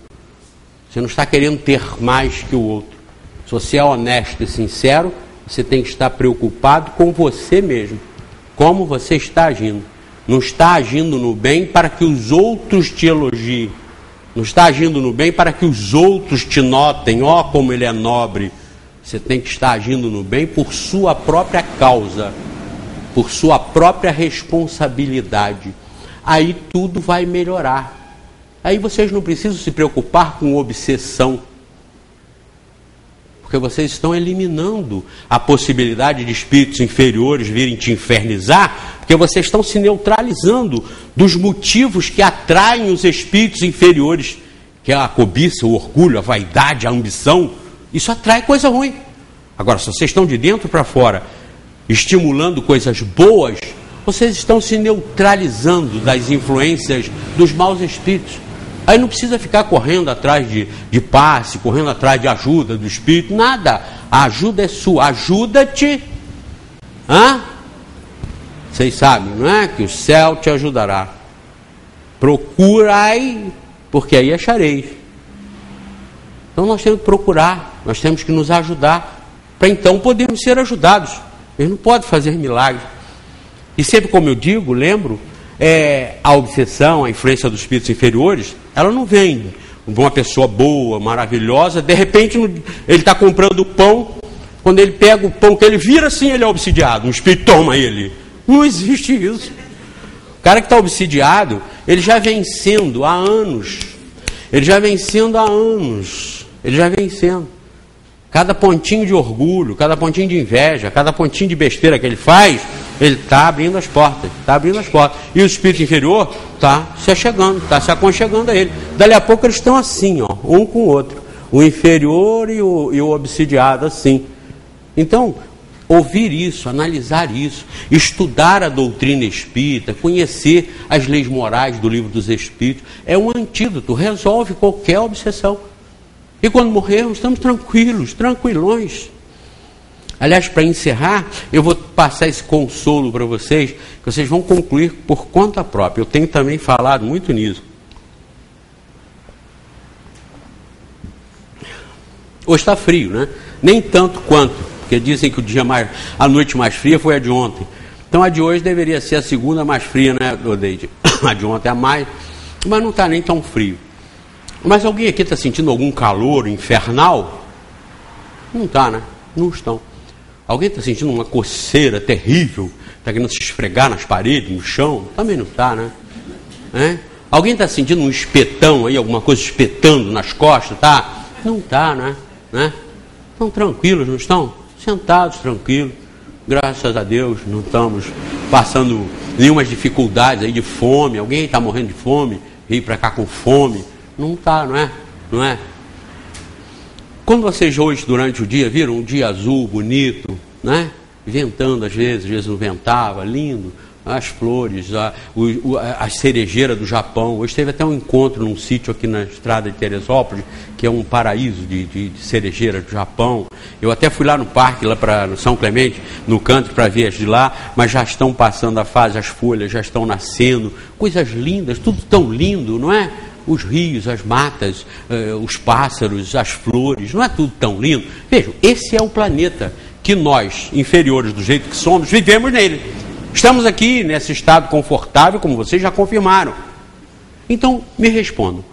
você não está querendo ter mais que o outro. Se você é honesto e sincero, você tem que estar preocupado com você mesmo, como você está agindo. Não está agindo no bem para que os outros te elogiem, não está agindo no bem para que os outros te notem, como ele é nobre. Você tem que estar agindo no bem por sua própria causa, por sua própria responsabilidade. Aí tudo vai melhorar. Aí vocês não precisam se preocupar com obsessão, porque vocês estão eliminando a possibilidade de espíritos inferiores virem te infernizar, porque vocês estão se neutralizando dos motivos que atraem os espíritos inferiores, que é a cobiça, o orgulho, a vaidade, a ambição. Isso atrai coisa ruim. Agora, se vocês estão de dentro para fora, estimulando coisas boas, vocês estão se neutralizando das influências dos maus espíritos. Aí não precisa ficar correndo atrás de passe, correndo atrás de ajuda do Espírito, nada. A ajuda é sua. Ajuda-te. Vocês sabem, não é? Que o céu te ajudará. Procurai, porque aí achareis. Então nós temos que procurar, nós temos que nos ajudar, para então podermos ser ajudados. Ele não pode fazer milagre. E sempre, como eu digo, lembro, a obsessão, a influência dos espíritos inferiores, ela não vem de uma pessoa boa, maravilhosa, de repente ele está comprando o pão, quando ele pega o pão, que ele vira assim, ele é obsidiado, um espírito toma ele. Não existe isso. O cara que está obsidiado, ele já vem sendo há anos, ele já vem sendo. Cada pontinho de orgulho, cada pontinho de inveja, cada pontinho de besteira que ele faz, ele está abrindo as portas, E o espírito inferior está se achegando, está se aconchegando a ele. Dali a pouco eles estão assim, um com o outro. O inferior e o obsidiado assim. Então, ouvir isso, analisar isso, estudar a doutrina espírita, conhecer as leis morais do Livro dos Espíritos, é um antídoto, resolve qualquer obsessão. E quando morrermos, estamos tranquilões. Aliás, para encerrar, eu vou passar esse consolo para vocês, que vocês vão concluir por conta própria. Eu tenho também falado muito nisso. Hoje está frio, né? Nem tanto quanto, porque dizem que a noite mais fria foi a de ontem. Então a de hoje deveria ser a segunda mais fria, né, Odeide? A de ontem é a mais, mas não está nem tão frio. Mas alguém aqui está sentindo algum calor infernal? Não está, né? Não estão. Alguém está sentindo uma coceira terrível? Está querendo se esfregar nas paredes, no chão? Também não está, né? Alguém está sentindo um espetão aí, alguma coisa espetando nas costas? Tá? Não está, né? né? Estão tranquilos, não estão? Sentados, tranquilos. Graças a Deus, não estamos passando nenhuma dificuldade aí de fome. Alguém está morrendo de fome, veio para cá com fome. Não está, não é? Não é? Quando vocês hoje, durante o dia, viram um dia azul, bonito, né? Ventando às vezes não ventava, lindo, as flores, a cerejeira do Japão. Hoje teve até um encontro num sítio aqui na estrada de Teresópolis, que é um paraíso de cerejeira do Japão. Eu até fui lá no parque, lá para São Clemente, no canto, para ver as de lá, mas já estão passando a fase, as folhas já estão nascendo, coisas lindas, tudo tão lindo, não é? Os rios, as matas, os pássaros, as flores, não é tudo tão lindo? Vejam, esse é o planeta que nós, inferiores do jeito que somos, vivemos nele. Estamos aqui nesse estado confortável, como vocês já confirmaram. Então, me respondam.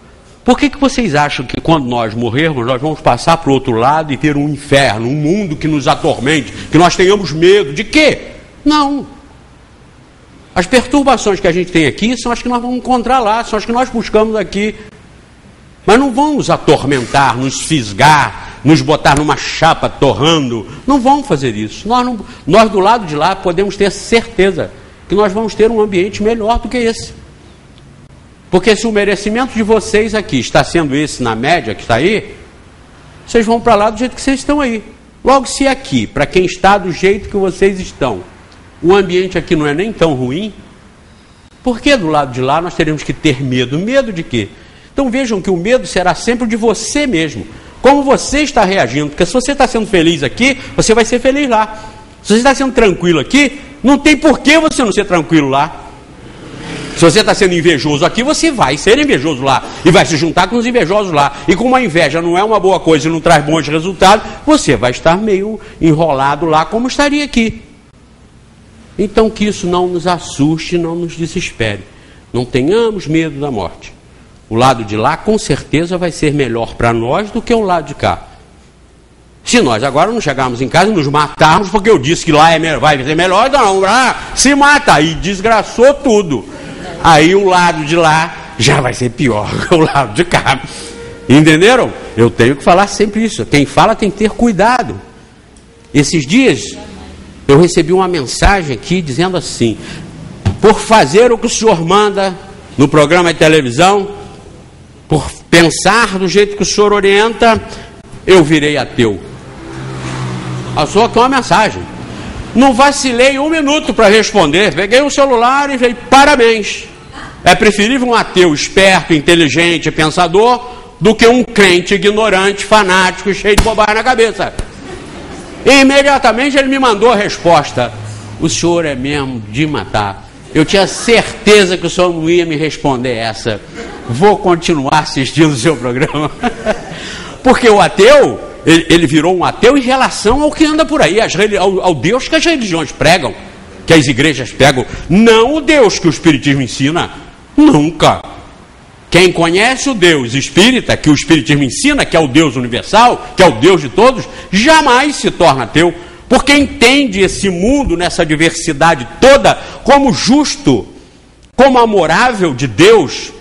Por que vocês acham que quando nós morrermos, nós vamos passar para o outro lado e ter um inferno, um mundo que nos atormente, que nós tenhamos medo? De quê? Não. As perturbações que a gente tem aqui são as que nós vamos encontrar lá, são as que nós buscamos aqui. Mas não vão nos atormentar, nos fisgar, nos botar numa chapa torrando. Não vão fazer isso. Nós do lado de lá podemos ter certeza que nós vamos ter um ambiente melhor do que esse. Porque se o merecimento de vocês aqui está sendo esse na média que está aí, vocês vão para lá do jeito que vocês estão aí. Logo, se aqui, para quem está do jeito que vocês estão, o ambiente aqui não é nem tão ruim, por que do lado de lá nós teremos que ter medo? Medo de quê? Então vejam que o medo será sempre de você mesmo. Como você está reagindo, porque se você está sendo feliz aqui, você vai ser feliz lá. Se você está sendo tranquilo aqui, não tem por que você não ser tranquilo lá. Se você está sendo invejoso aqui, você vai ser invejoso lá, e vai se juntar com os invejosos lá. E como a inveja não é uma boa coisa e não traz bons resultados, você vai estar meio enrolado lá, como estaria aqui. Então que isso não nos assuste, não nos desespere. Não tenhamos medo da morte. O lado de lá, com certeza, vai ser melhor para nós do que o lado de cá. Se nós agora não chegarmos em casa e nos matarmos, porque eu disse que lá vai ser melhor, então se mata. Aí desgraçou tudo. Aí o lado de lá já vai ser pior que o lado de cá. Entenderam? Eu tenho que falar sempre isso. Quem fala tem que ter cuidado. Esses dias, eu recebi uma mensagem aqui dizendo assim: por fazer o que o senhor manda no programa de televisão, por pensar do jeito que o senhor orienta, eu virei ateu. A sua que é uma mensagem. Não vacilei um minuto para responder. Peguei o celular e falei: parabéns. É preferível um ateu esperto, inteligente, pensador, do que um crente ignorante, fanático, cheio de bobagem na cabeça. E imediatamente ele me mandou a resposta: o senhor é mesmo de matar. Eu tinha certeza que o senhor não ia me responder essa. Vou continuar assistindo o seu programa. Porque o ateu, ele virou um ateu em relação ao que anda por aí, ao Deus que as religiões pregam, que as igrejas pregam, não o Deus que o Espiritismo ensina. Nunca. Quem conhece o Deus espírita, que o Espiritismo ensina, que é o Deus universal, que é o Deus de todos, jamais se torna ateu, porque entende esse mundo, nessa diversidade toda, como justo, como amorável de Deus,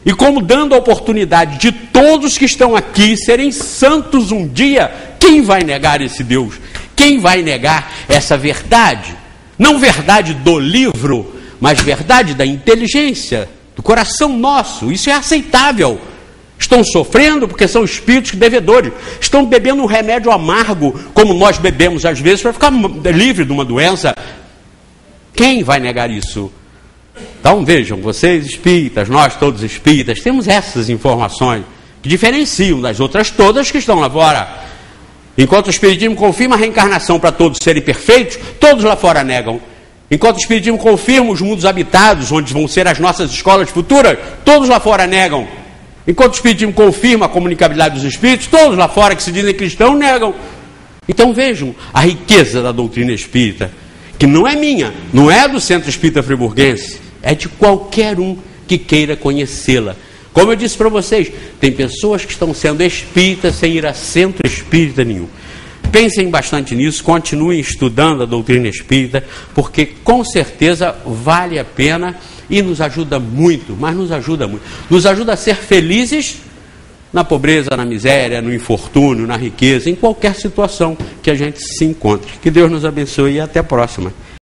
e como dando a oportunidade de todos que estão aqui serem santos um dia. Quem vai negar esse Deus? Quem vai negar essa verdade? Não verdade do livro, mas verdade da inteligência, do coração nosso. Isso é aceitável. Estão sofrendo porque são espíritos devedores. Estão bebendo um remédio amargo, como nós bebemos às vezes, para ficar livre de uma doença. Quem vai negar isso? Então vejam, vocês espíritas, nós todos espíritas, temos essas informações que diferenciam das outras todas que estão lá fora. Enquanto o Espiritismo confirma a reencarnação para todos serem perfeitos, todos lá fora negam. Enquanto o Espiritismo confirma os mundos habitados, onde vão ser as nossas escolas futuras, todos lá fora negam. Enquanto o Espiritismo confirma a comunicabilidade dos espíritos, todos lá fora que se dizem cristãos negam. Então vejam a riqueza da doutrina espírita, que não é minha, não é do Centro Espírita Friburguense, é de qualquer um que queira conhecê-la. Como eu disse para vocês, tem pessoas que estão sendo espíritas sem ir a centro espírita nenhum. Pensem bastante nisso, continuem estudando a doutrina espírita, porque com certeza vale a pena e nos ajuda muito, mas nos ajuda muito. Nos ajuda a ser felizes na pobreza, na miséria, no infortúnio, na riqueza, em qualquer situação que a gente se encontre. Que Deus nos abençoe e até a próxima.